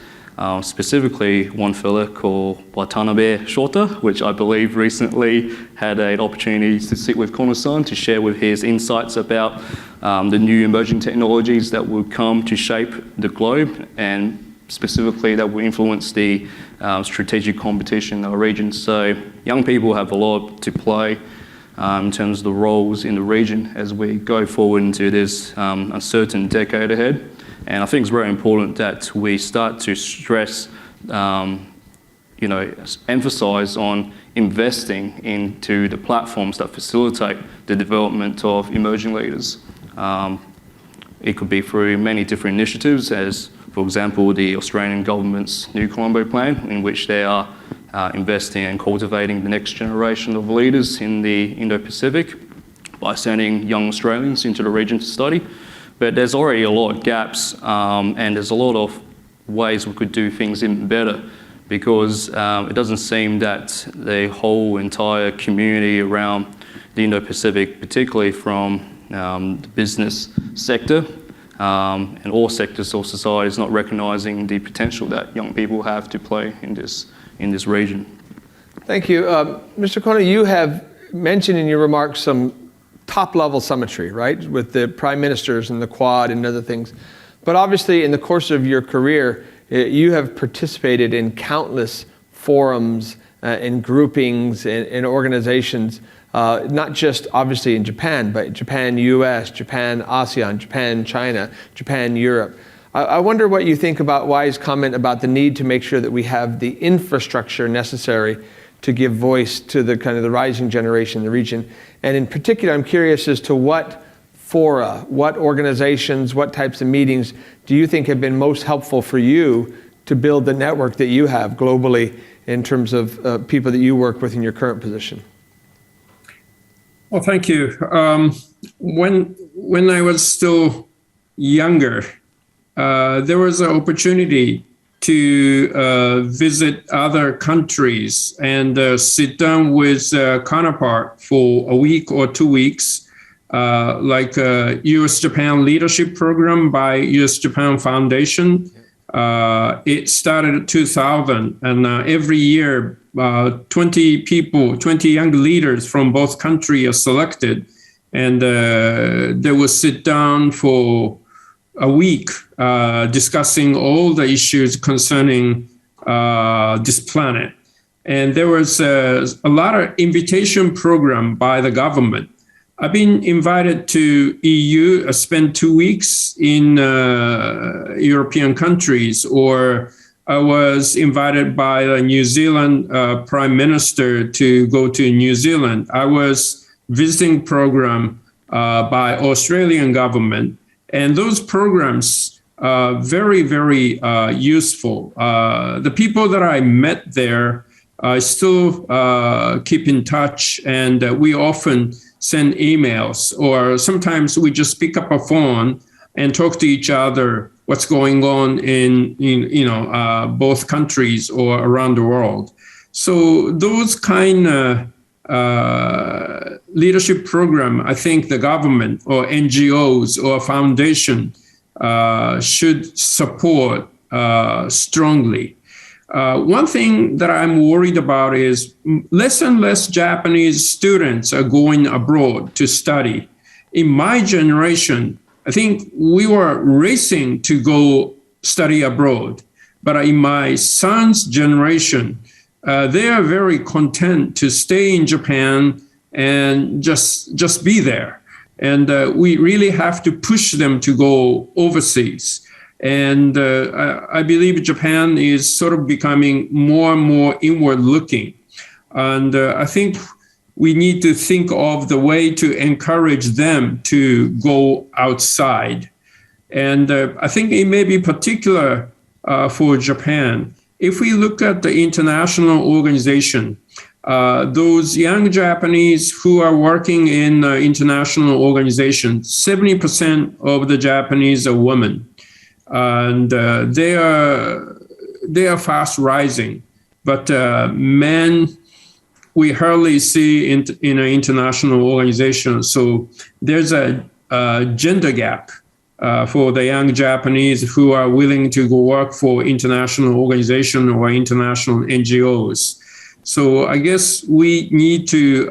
specifically one fella called Watanabe Shota, which I believe recently had an opportunity to sit with Kono-san to share with his insights about the new emerging technologies that will come to shape the globe, and specifically that will influence the strategic competition in our region. So young people have a lot to play in terms of the roles in the region as we go forward into this uncertain decade ahead. And I think it's very important that we start to stress, emphasize on investing into the platforms that facilitate the development of emerging leaders. It could be through many different initiatives, as for example, the Australian government's New Colombo Plan, in which they are investing and cultivating the next generation of leaders in the Indo-Pacific by sending young Australians into the region to study. But there's already a lot of gaps, and there's a lot of ways we could do things even better, because it doesn't seem that the whole entire community around the Indo-Pacific, particularly from the business sector, and all sectors of society, is not recognising the potential that young people have to play in this region. Thank you. Mr. Kono, you have mentioned in your remarks some top-level summitry, right, with the prime ministers and the Quad and other things. But obviously, in the course of your career, you have participated in countless forums and groupings and organizations, not just obviously in Japan, but Japan, US, Japan, ASEAN, Japan, China, Japan, Europe. I wonder what you think about Wai's comment about the need to make sure that we have the infrastructure necessary to give voice to the kind of the rising generation in the region. And in particular, I'm curious as to what fora, what organizations, what types of meetings do you think have been most helpful for you to build the network that you have globally in terms of people that you work with in your current position? Well, thank you. When I was still younger, there was an opportunity to visit other countries and sit down with a counterpart for a week or 2 weeks, like a US-Japan Leadership Program by US-Japan Foundation. It started in 2000, and every year 20 young leaders from both countries are selected, and they will sit down for a week discussing all the issues concerning this planet. And there was a lot of invitation program by the government. I've been invited to EU, spent 2 weeks in European countries, or I was invited by the New Zealand Prime Minister to go to New Zealand. I was visiting program by Australian government. And those programs are very, very useful. The people that I met there, I still keep in touch, and we often send emails, or sometimes we just pick up a phone and talk to each other what's going on in both countries or around the world. So those kind of leadership program, I think the government or NGOs or foundation should support strongly. One thing that I'm worried about is less and less Japanese students are going abroad to study. In my generation, I think we were racing to go study abroad. But in my son's generation, they are very content to stay in Japan and just be there. And we really have to push them to go overseas. And I believe Japan is sort of becoming more and more inward looking. And I think we need to think of the way to encourage them to go outside. And I think it may be particular for Japan. If we look at the international organization, those young Japanese who are working in international organizations, 70% of the Japanese are women. And they are fast rising. But men, we hardly see in an international organization. So there's a gender gap for the young Japanese who are willing to go work for international organizations or international NGOs. So I guess we need to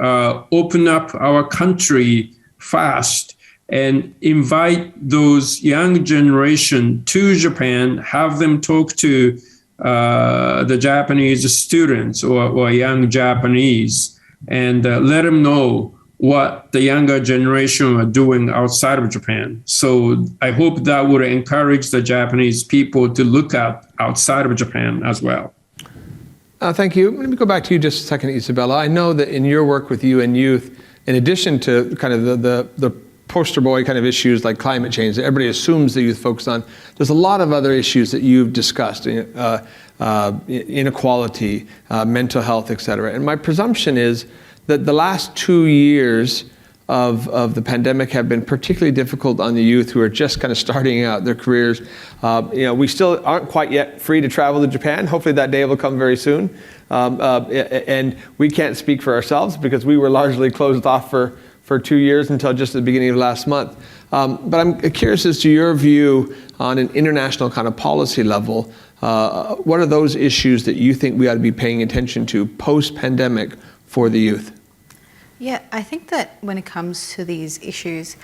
open up our country fast and invite those young generation to Japan, have them talk to the Japanese students or young Japanese, and let them know what the younger generation are doing outside of Japan. So I hope that would encourage the Japanese people to look at outside of Japan as well. Thank you. Let me go back to you just a second, Isabella. I know that in your work with UN Youth, in addition to kind of the poster boy kind of issues like climate change that everybody assumes the youth focus on, there's a lot of other issues that you've discussed, inequality, mental health, et cetera. And my presumption is that the last 2 years of the pandemic have been particularly difficult on the youth who are just kind of starting out their careers. We still aren't quite yet free to travel to Japan. Hopefully that day will come very soon. And we can't speak for ourselves because we were largely closed off for 2 years until just the beginning of last month. But I'm curious as to your view on an international kind of policy level. What are those issues that you think we ought to be paying attention to post-pandemic for the youth? Yeah, I think that when it comes to these issues,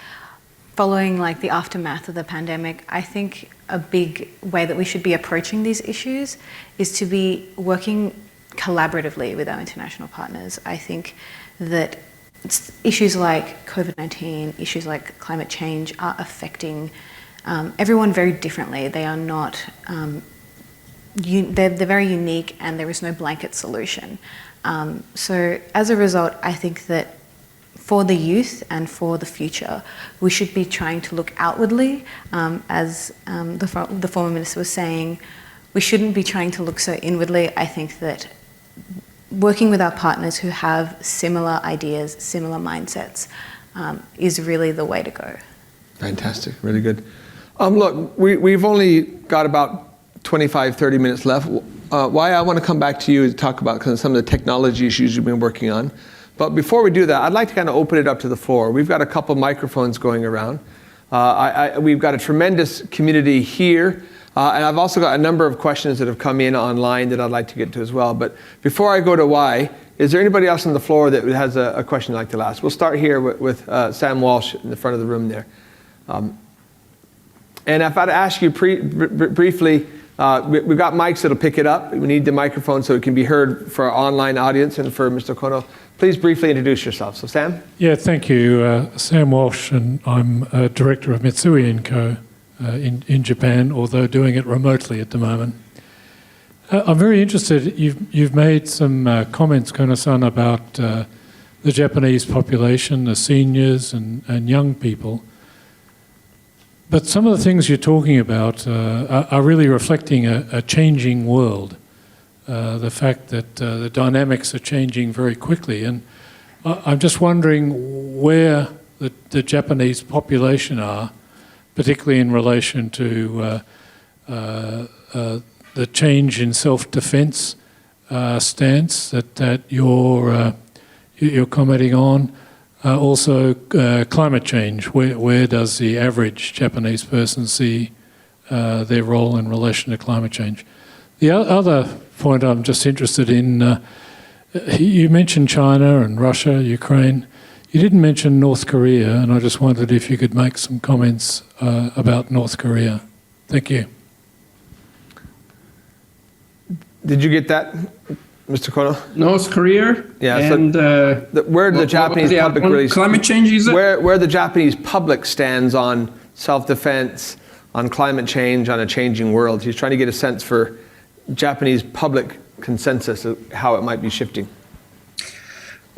following like the aftermath of the pandemic, I think a big way that we should be approaching these issues is to be working collaboratively with our international partners. I think that issues like COVID-19, issues like climate change are affecting everyone very differently. They are not, they're very unique and there is no blanket solution. So as a result, I think that for the youth and for the future, we should be trying to look outwardly. As the former minister was saying, we shouldn't be trying to look so inwardly. I think that working with our partners who have similar ideas, similar mindsets, is really the way to go. Fantastic, really good. Look, we've only got about 25, 30 minutes left. Why I want to come back to you to talk about some of the technology issues you've been working on. But before we do that, I'd like to kind of open it up to the floor. We've got a couple microphones going around. We've got a tremendous community here. And I've also got a number of questions that have come in online that I'd like to get to as well. But before I go to why, is there anybody else on the floor that has a question I'd like to ask? We'll start here with Sam Walsh in the front of the room there. And if I'd ask you briefly, we've got mics that'll pick it up. We need the microphone so it can be heard for our online audience and for Mr. Kono. Please briefly introduce yourself. So Sam? Yeah, thank you. Sam Walsh, and I'm Director of Mitsui & Co. In Japan, although doing it remotely at the moment. I'm very interested, you've made some comments, Kono-san, about the Japanese population, the seniors and young people. But some of the things you're talking about are really reflecting a changing world. The fact that the dynamics are changing very quickly. And I'm just wondering where the Japanese population are, particularly in relation to the change in self-defence stance that you're commenting on. Also, climate change. Where does the average Japanese person see their role in relation to climate change? The other point I'm just interested in, you mentioned China and Russia, Ukraine. You didn't mention North Korea, and I just wondered if you could make some comments about North Korea. Thank you. Did you get that, Mr. Kono? North Korea? Yeah. And where the Japanese public really, climate change is it? Where the Japanese public stands on self-defense, on climate change, on a changing world. He's trying to get a sense for Japanese public consensus of how it might be shifting.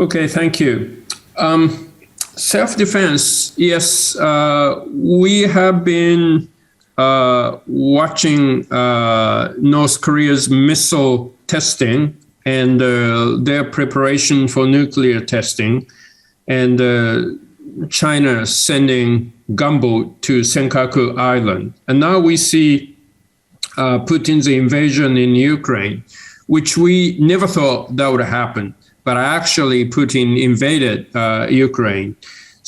Okay, thank you. Self-defense, yes, we have been watching North Korea's missile testing and their preparation for nuclear testing, and China sending gunboat to Senkaku Island. And now we see Putin's invasion in Ukraine, which we never thought that would happen. But actually, Putin invaded Ukraine.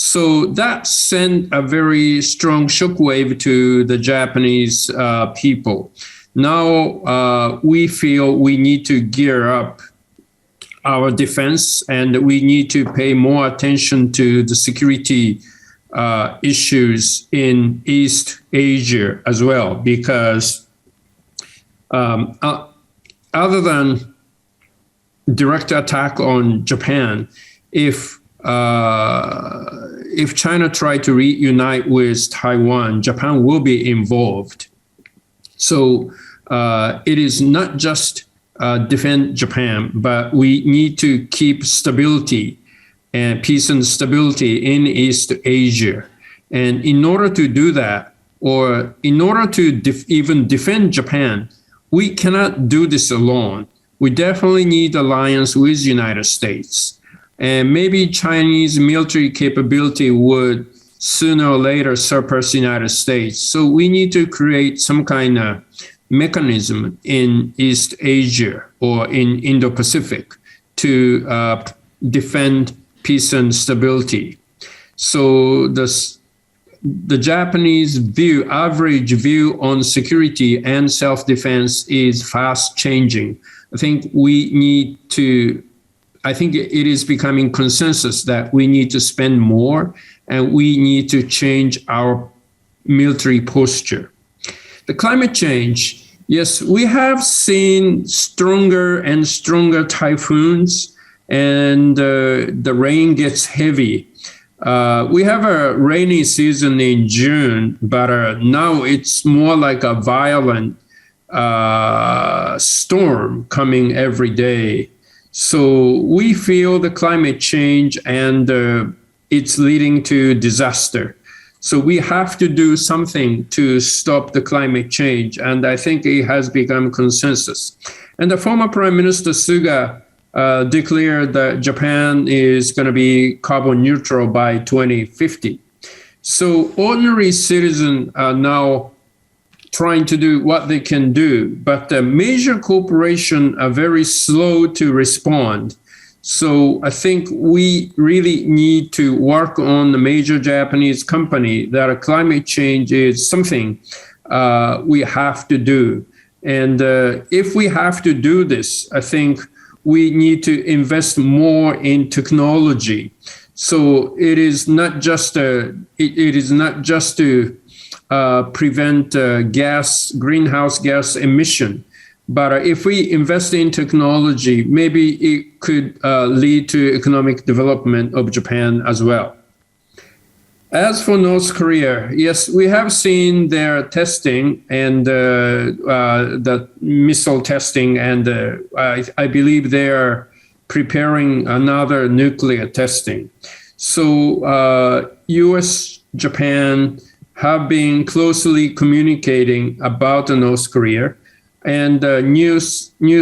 So that sent a very strong shockwave to the Japanese people. Now we feel we need to gear up our defense, and we need to pay more attention to the security issues in East Asia as well, because other than direct attack on Japan, if China tried to reunite with Taiwan, Japan will be involved. So it is not just defend Japan, but we need to keep stability and peace and stability in East Asia. And in order to do that, or in order to even defend Japan, we cannot do this alone. We definitely need alliance with the United States. And maybe Chinese military capability would sooner or later surpass the United States. So we need to create some kind of mechanism in East Asia or in Indo-Pacific to defend peace and stability. So the Japanese view, average view on security and self-defense is fast changing. I think it is becoming consensus that we need to spend more and we need to change our military posture. The climate change, yes, we have seen stronger and stronger typhoons, and the rain gets heavy. We have a rainy season in June, but now it's more like a violent storm coming every day. So we feel the climate change and it's leading to disaster. So we have to do something to stop the climate change, and I think it has become consensus. And the former Prime Minister Suga declared that Japan is going to be carbon neutral by 2050. So ordinary citizens are now trying to do what they can do, but the major corporations are very slow to respond. So I think we really need to work on the major Japanese company that climate change is something we have to do. And if we have to do this, I think we need to invest more in technology. So it is not just to prevent greenhouse gas emission. But if we invest in technology, maybe it could lead to economic development of Japan as well. As for North Korea, yes, we have seen their testing and the missile testing, and I believe they are preparing another nuclear testing. So US, Japan have been closely communicating about North Korea. And new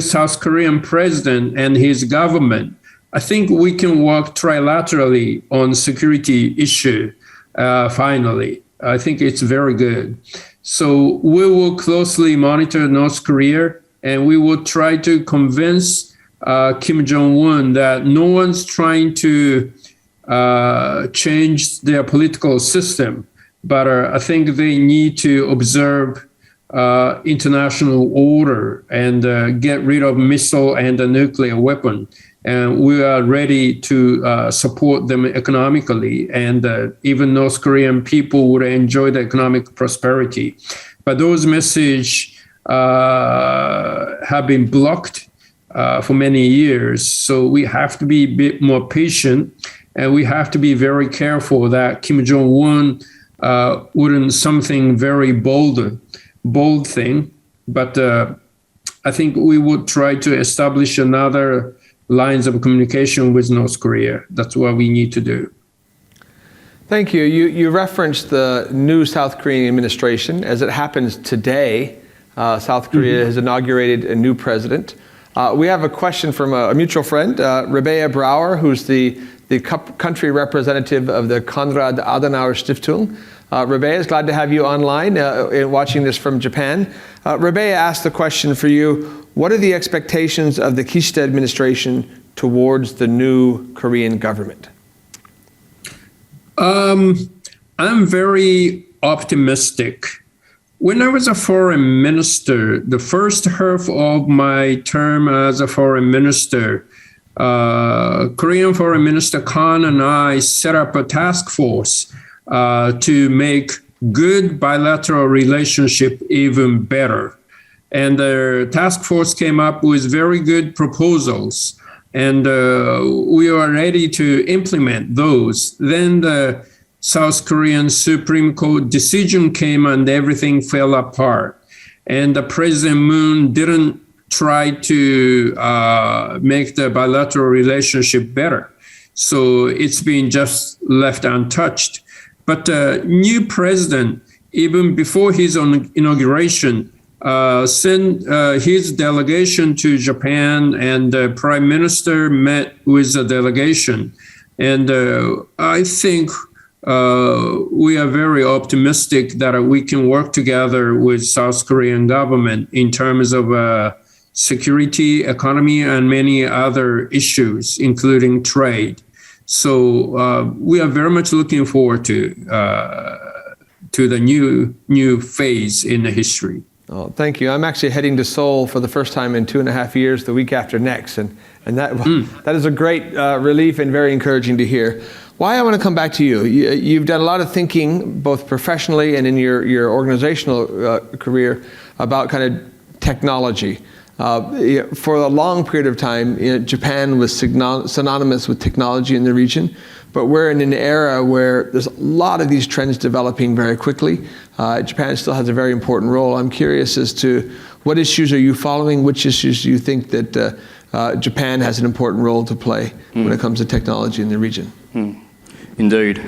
South Korean president and his government, I think we can work trilaterally on security issue. Finally, I think it's very good. So we will closely monitor North Korea, and we will try to convince Kim Jong-un that no one's trying to change their political system, but I think they need to observe international order and get rid of missile and the nuclear weapon. And we are ready to support them economically, and even North Korean people would enjoy the economic prosperity. But those messages have been blocked for many years. So we have to be a bit more patient, and we have to be very careful that Kim Jong-un wouldn't something very bold thing, but I think we would try to establish another lines of communication with North Korea. That's what we need to do. Thank you. You referenced the new South Korean administration. As it happens today, South Korea has inaugurated a new president. We have a question from a mutual friend, Rebecca Brouwer, who's the country representative of the Konrad Adenauer Stiftung. Rebecca, is glad to have you online watching this from Japan. Rebecca asked the question for you: what are the expectations of the Kishida administration towards the new Korean government? I'm very optimistic. When I was a foreign minister, the first half of my term as a foreign minister, Korean Foreign Minister Khan and I set up a task force to make good bilateral relationship even better. And the task force came up with very good proposals, and we are ready to implement those. Then the South Korean Supreme Court decision came and everything fell apart. And President Moon didn't try to make the bilateral relationship better. So it's been just left untouched. But the new president, even before his inauguration, sent his delegation to Japan, and the prime minister met with the delegation. And I think we are very optimistic that we can work together with South Korean government in terms of security, economy, and many other issues, including trade. So we are very much looking forward to the new phase in the history. Oh, thank you. I'm actually heading to Seoul for the first time in 2.5 years, the week after next, and that is a great relief and very encouraging to hear. Why I want to come back to you. You've done a lot of thinking, both professionally and in your organizational career, about kind of technology. For a long period of time, Japan was synonymous with technology in the region, but we're in an era where there's a lot of these trends developing very quickly. Japan still has a very important role. I'm curious as to what issues are you following, which issues do you think that Japan has an important role to play when it comes to technology in the region? Indeed.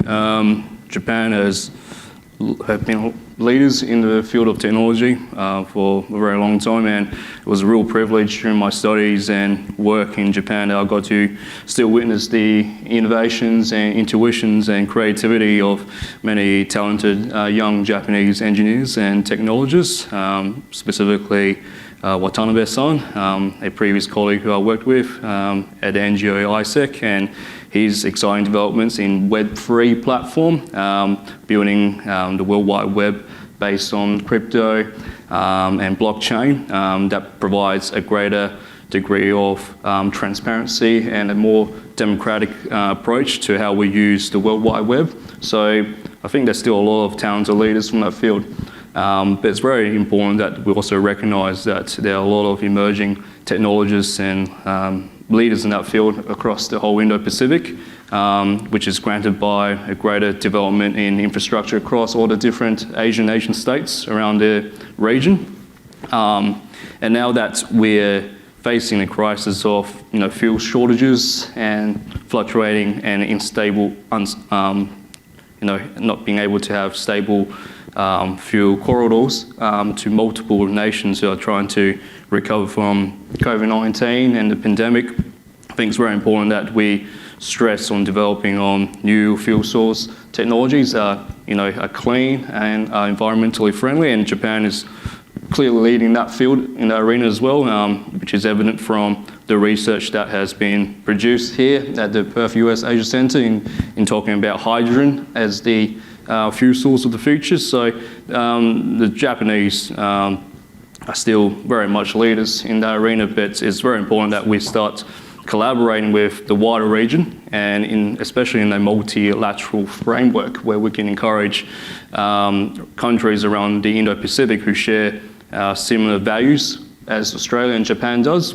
Japan have been leaders in the field of technology for a very long time, and it was a real privilege during my studies and work in Japan that I got to still witness the innovations and intuitions and creativity of many talented young Japanese engineers and technologists, specifically Watanabe-san, a previous colleague who I worked with at the NGO ISEC, and his exciting developments in Web3 platform, building the World Wide Web based on crypto and blockchain that provides a greater degree of transparency and a more democratic approach to how we use the World Wide Web. So I think there's still a lot of talented leaders from that field. But it's very important that we also recognise that there are a lot of emerging technologists and leaders in that field across the whole Indo-Pacific, which is granted by a greater development in infrastructure across all the different Asian nation states around the region. And now that we're facing a crisis of fuel shortages and fluctuating and unstable, not being able to have stable fuel corridors to multiple nations who are trying to recover from COVID-19 and the pandemic. I think it's very important that we stress on developing on new fuel source technologies that are clean and are environmentally friendly, and Japan is clearly leading that field in that arena as well, which is evident from the research that has been produced here at the Perth USAsia Centre in talking about hydrogen as the fuel source of the future. So the Japanese are still very much leaders in that arena, but it's very important that we start collaborating with the wider region, and especially in a multilateral framework where we can encourage countries around the Indo-Pacific who share similar values as Australia and Japan does,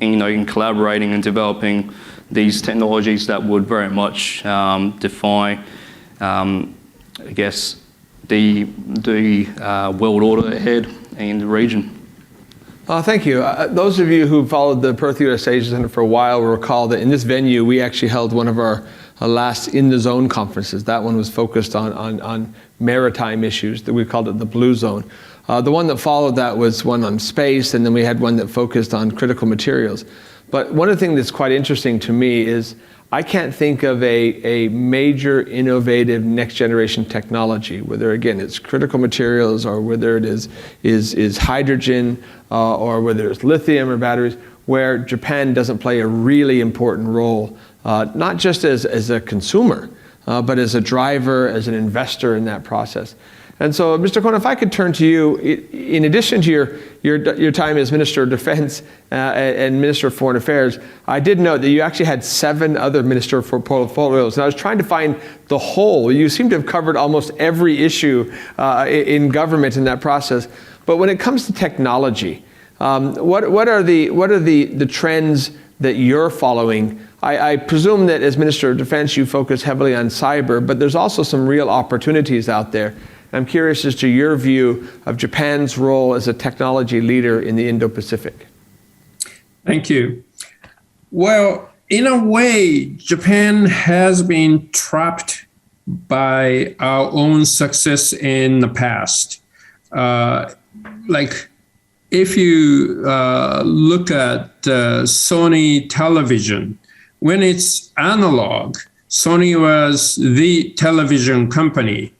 in collaborating and developing these technologies that would very much define, I guess, the world order ahead in the region. Thank you. Those of you who followed the Perth USAsia Centre for a while will recall that in this venue we actually held one of our last In the Zone conferences. That one was focused on maritime issues, that we called it the Blue Zone. The one that followed that was one on space, and then we had one that focused on critical materials. But one of the things that's quite interesting to me is I can't think of a major innovative next generation technology, whether again it's critical materials or whether it is hydrogen or whether it's lithium or batteries, where Japan doesn't play a really important role, not just as a consumer, but as a driver, as an investor in that process. And so, Mr. Kono, if I could turn to you, in addition to your time as Minister of Defense and Minister of Foreign Affairs, I did note that you actually had 7 other minister portfolios. And I was trying to find the whole. You seem to have covered almost every issue in government in that process. But when it comes to technology, what are the trends that you're following? I presume that as Minister of Defense, you focus heavily on cyber, but there's also some real opportunities out there. I'm curious as to your view of Japan's role as a technology leader in the Indo-Pacific. Thank you. Well, in a way, Japan has been trapped by our own success in the past. Like, if you look at Sony television, when it's analog, Sony was the television company.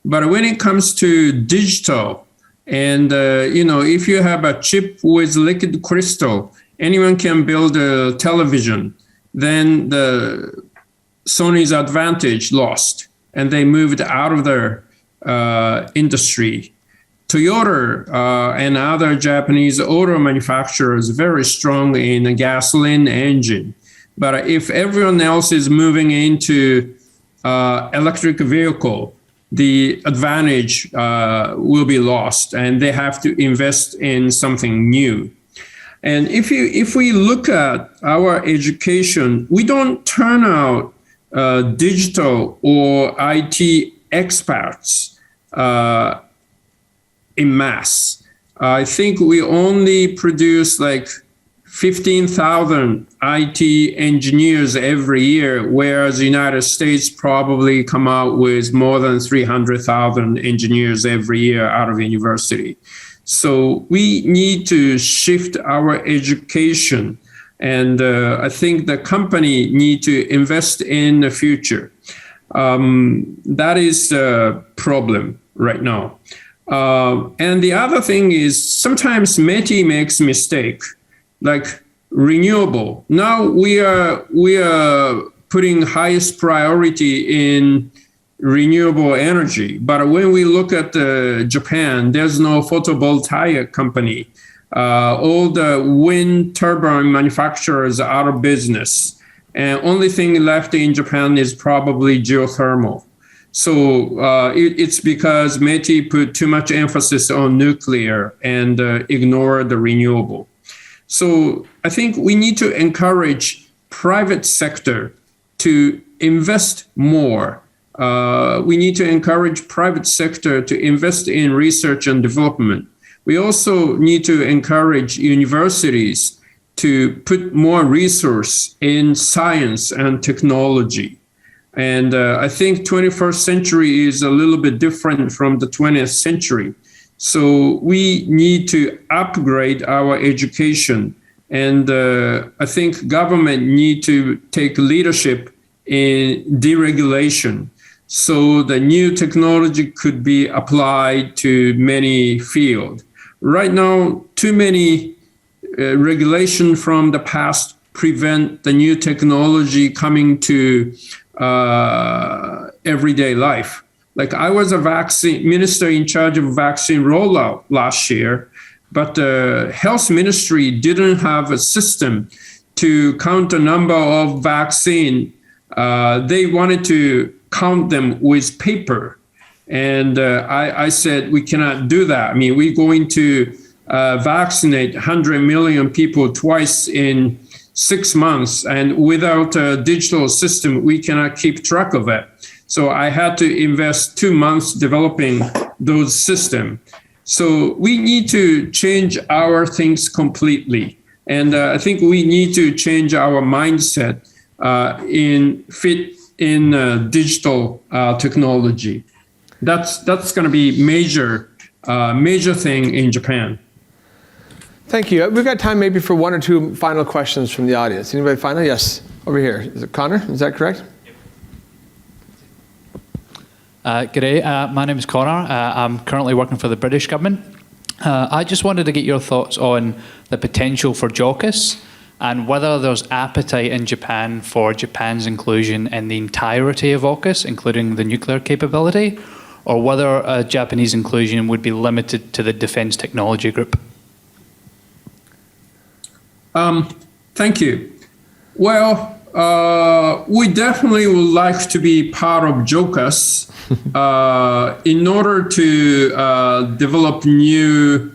But when it comes to digital, and if you have a chip with liquid crystal, anyone can build a television, then the Sony's advantage lost, and they moved out of their industry. Toyota and other Japanese auto manufacturers very strong in a gasoline engine. But if everyone else is moving into electric vehicle, the advantage will be lost, and they have to invest in something new. And if we look at our education, we don't turn out digital or IT experts in mass. I think we only produce like 15,000 IT engineers every year, whereas the United States probably come out with more than 300,000 engineers every year out of university. So we need to shift our education, and I think the company need to invest in the future. That is the problem right now. And the other thing is sometimes METI makes mistake. Like renewable. Now we are putting highest priority in renewable energy. But when we look at Japan, there's no photovoltaic company. All the wind turbine manufacturers are out of business. And only thing left in Japan is probably geothermal. So it's because METI put too much emphasis on nuclear and ignore the renewable. So I think we need to encourage private sector to invest more. We need to encourage private sector to invest in research and development. We also need to encourage universities to put more resource in science and technology. And I think 21st century is a little bit different from the 20th century. So we need to upgrade our education. And I think government need to take leadership in deregulation, so the new technology could be applied to many fields. Right now, too many regulation from the past prevent the new technology coming to everyday life. Like I was a vaccine minister in charge of vaccine rollout last year, but the health ministry didn't have a system to count the number of vaccine. They wanted to count them with paper. And I said, we cannot do that. I mean, we're going to vaccinate 100 million people twice in 6 months. And without a digital system, we cannot keep track of it. So I had to invest 2 months developing those systems. So we need to change our things completely. And I think we need to change our mindset in digital technology. That's going to be major thing in Japan. Thank you. We've got time maybe for one or two final questions from the audience. Anybody final? Yes, over here. Is it Connor? Is that correct? G'day, my name is Connor. I'm currently working for the British government. I just wanted to get your thoughts on the potential for JAUKUS and whether there's appetite in Japan for Japan's inclusion in the entirety of AUKUS, including the nuclear capability, or whether a Japanese inclusion would be limited to the Defence Technology Group. Thank you. Well, we definitely would like to be part of JOCUS in order to develop new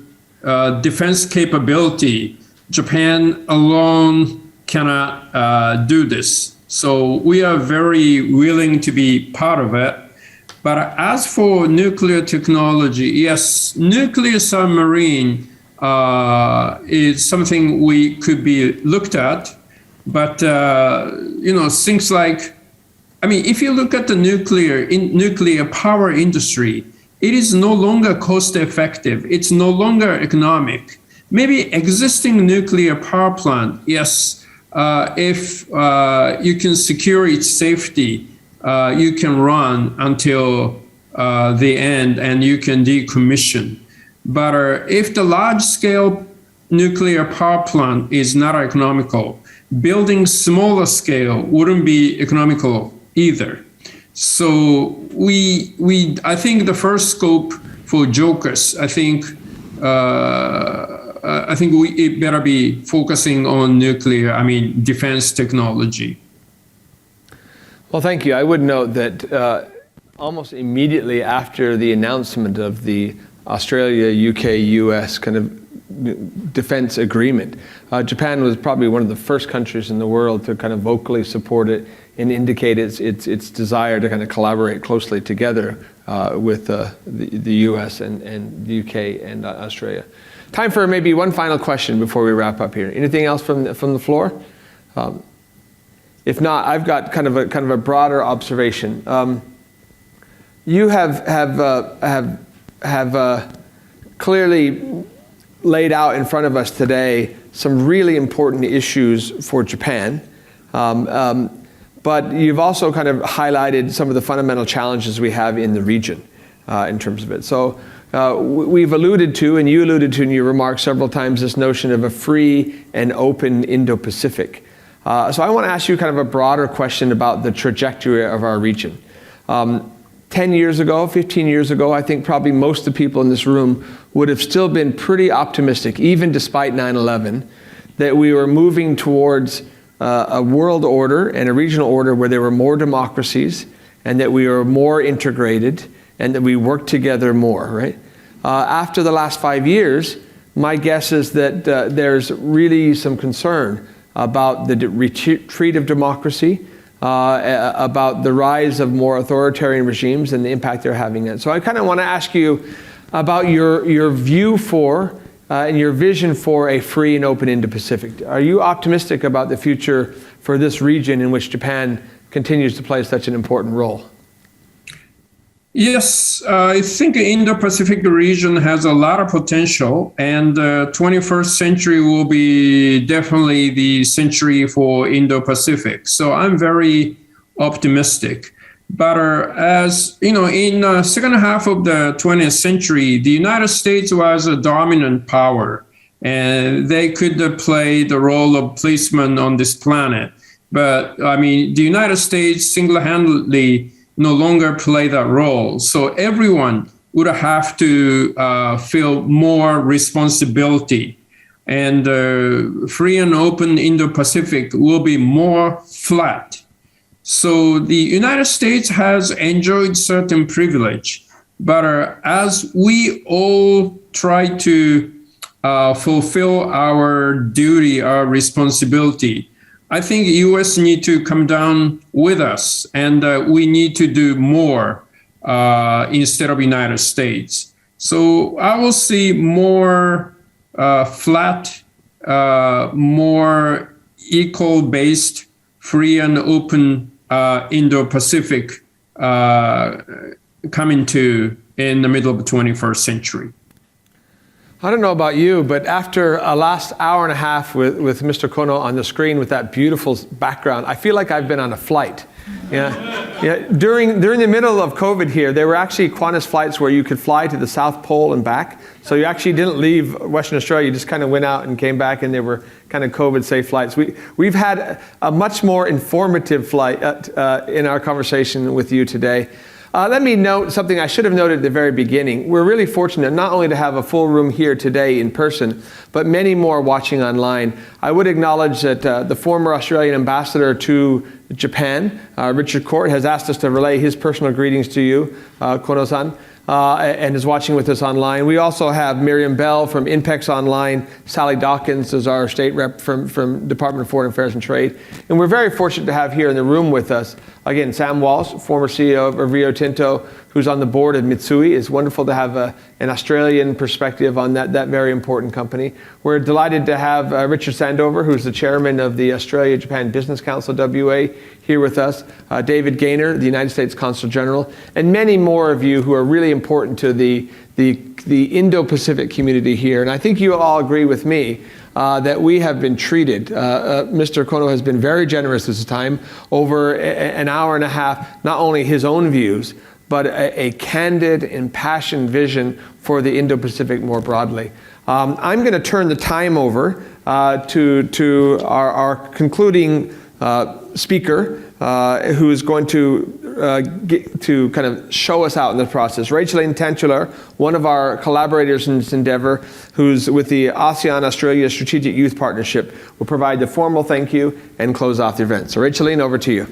defense capability. Japan alone cannot do this. So we are very willing to be part of it. But as for nuclear technology, yes, nuclear submarine is something we could be looked at. But, things like, if you look at the nuclear power industry, it is no longer cost effective. It's no longer economic. Maybe existing nuclear power plant, yes, if you can secure its safety, you can run until the end and you can decommission. But if the large-scale nuclear power plant is not economical, building smaller scale wouldn't be economical either. So I think the first scope for JOCUS, I think it better be focusing on nuclear, defense technology. Well, thank you. I would note that almost immediately after the announcement of the Australia, UK, US kind of defense agreement, Japan was probably one of the first countries in the world to kind of vocally support it and indicate its desire to kind of collaborate closely together with the US and the UK and Australia. Time for maybe one final question before we wrap up here. Anything else from the floor? If not, I've got kind of a broader observation. You have clearly laid out in front of us today some really important issues for Japan, but you've also kind of highlighted some of the fundamental challenges we have in the region in terms of it. So we've alluded to, and you alluded to in your remarks several times, this notion of a free and open Indo-Pacific. So I want to ask you kind of a broader question about the trajectory of our region. 10 years ago, 15 years ago, I think probably most of the people in this room would have still been pretty optimistic, even despite 9/11, that we were moving towards a world order and a regional order where there were more democracies and that we were more integrated and that we worked together more, right? After the last 5 years, my guess is that there's really some concern about the retreat of democracy, about the rise of more authoritarian regimes and the impact they're having. So I kind of want to ask you about your view for and your vision for a free and open Indo-Pacific. Are you optimistic about the future for this region in which Japan continues to play such an important role? Yes, I think the Indo-Pacific region has a lot of potential, and the 21st century will be definitely the century for Indo-Pacific. So I'm very optimistic. But as you know, in the second half of the 20th century, the United States was a dominant power, and they could play the role of policeman on this planet. But the United States single-handedly no longer play that role. So everyone would have to feel more responsibility. And free and open Indo-Pacific will be more flat. So the United States has enjoyed certain privilege, but as we all try to fulfill our duty, our responsibility, I think U.S. need to come down with us, and we need to do more instead of United States. So I will see more flat, more equal-based, free and open Indo-Pacific coming to in the middle of the 21st century. I don't know about you, but after a last hour and a half with Mr. Kono on the screen with that beautiful background, I feel like I've been on a flight. Yeah. Yeah, during the middle of COVID here, there were actually Qantas flights where you could fly to the South Pole and back. So you actually didn't leave Western Australia, you just kind of went out and came back, and they were kind of COVID-safe flights. We've had a much more informative flight in our conversation with you today. Let me note something I should have noted at the very beginning. We're really fortunate not only to have a full room here today in person, but many more watching online. I would acknowledge that the former Australian ambassador to Japan, Richard Court, has asked us to relay his personal greetings to you, Kono-san, and is watching with us online. We also have Miriam Bell from INPEX Online, Sally Dawkins is our state rep from Department of Foreign Affairs and Trade. And we're very fortunate to have here in the room with us, again, Sam Walsh, former CEO of Rio Tinto, who's on the board of Mitsui. It's wonderful to have an Australian perspective on that very important company. We're delighted to have Richard Sandover, who's the chairman of the Australia-Japan Business Council, WA, here with us. David Gaynor, the United States Consul General, and many more of you who are really important to the Indo-Pacific community here. And I think you all agree with me that we have been treated. Mr. Kono has been very generous this time, over an hour and a half, not only his own views, but a candid, impassioned vision for the Indo-Pacific more broadly. I'm going to turn the time over to our concluding speaker, who is going to kind of show us out in the process. Rachel-Lane Tantular, one of our collaborators in this endeavor, who's with the ASEAN-Australia Strategic Youth Partnership, will provide the formal thank you and close off the event. So Rachel-Lane, over to you.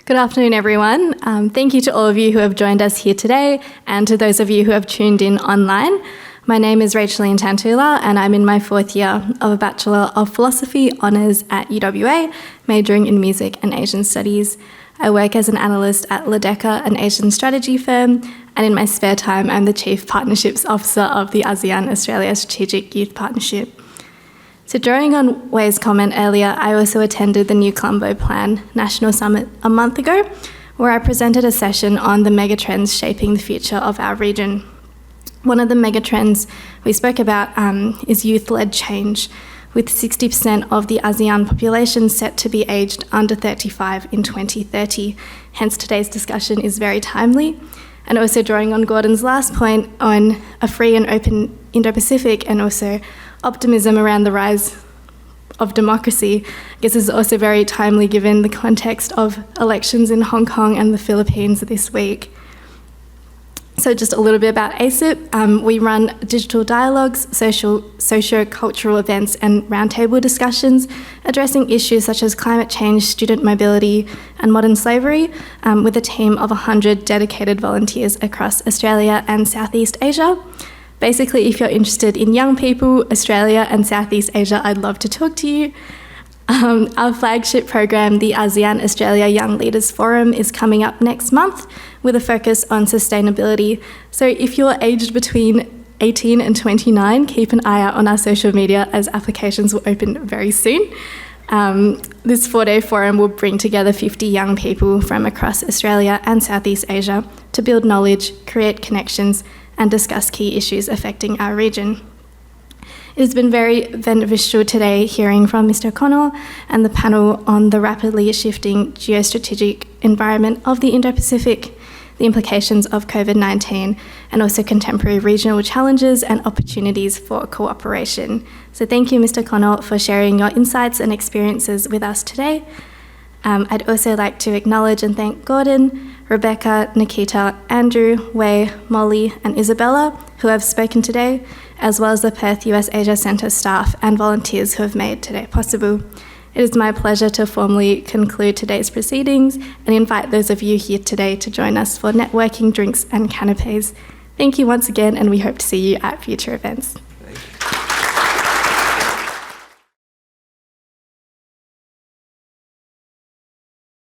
Good afternoon, everyone. Thank you to all of you who have joined us here today and to those of you who have tuned in online. My name is Rachel-Lane Tantula and I'm in my 4th year of a Bachelor of Philosophy Honours at UWA, majoring in Music and Asian Studies. I work as an analyst at Ledecca, an Asian strategy firm, and in my spare time I'm the Chief Partnerships Officer of the ASEAN-Australia Strategic Youth Partnership. So drawing on Way's comment earlier, I also attended the New Colombo Plan National Summit a month ago, where I presented a session on the megatrends shaping the future of our region. One of the megatrends we spoke about is youth-led change, with 60% of the ASEAN population set to be aged under 35 in 2030. Hence today's discussion is very timely. And also drawing on Gordon's last point on a free and open Indo-Pacific and also optimism around the rise of democracy, I guess is also very timely given the context of elections in Hong Kong and the Philippines this week. So just a little bit about ASIP. We run digital dialogues, socio-cultural events and roundtable discussions addressing issues such as climate change, student mobility and modern slavery, with a team of 100 dedicated volunteers across Australia and Southeast Asia. Basically, if you're interested in young people, Australia and Southeast Asia, I'd love to talk to you. Our flagship program, the ASEAN-Australia Young Leaders Forum, is coming up next month with a focus on sustainability. So if you're aged between 18 and 29, keep an eye out on our social media as applications will open very soon. This 4-day forum will bring together 50 young people from across Australia and Southeast Asia to build knowledge, create connections, and discuss key issues affecting our region. It has been very beneficial today hearing from Mr. Kono and the panel on the rapidly shifting geostrategic environment of the Indo-Pacific, the implications of COVID-19, and also contemporary regional challenges and opportunities for cooperation. So thank you, Mr. Kono, for sharing your insights and experiences with us today. I'd also like to acknowledge and thank Gordon, Rebecca, Nikita, Andrew, Wei, Molly, and Isabella, who have spoken today, as well as the Perth USAsia Centre staff and volunteers who have made today possible. It is my pleasure to formally conclude today's proceedings and invite those of you here today to join us for networking, drinks, and canapes. Thank you once again, and we hope to see you at future events.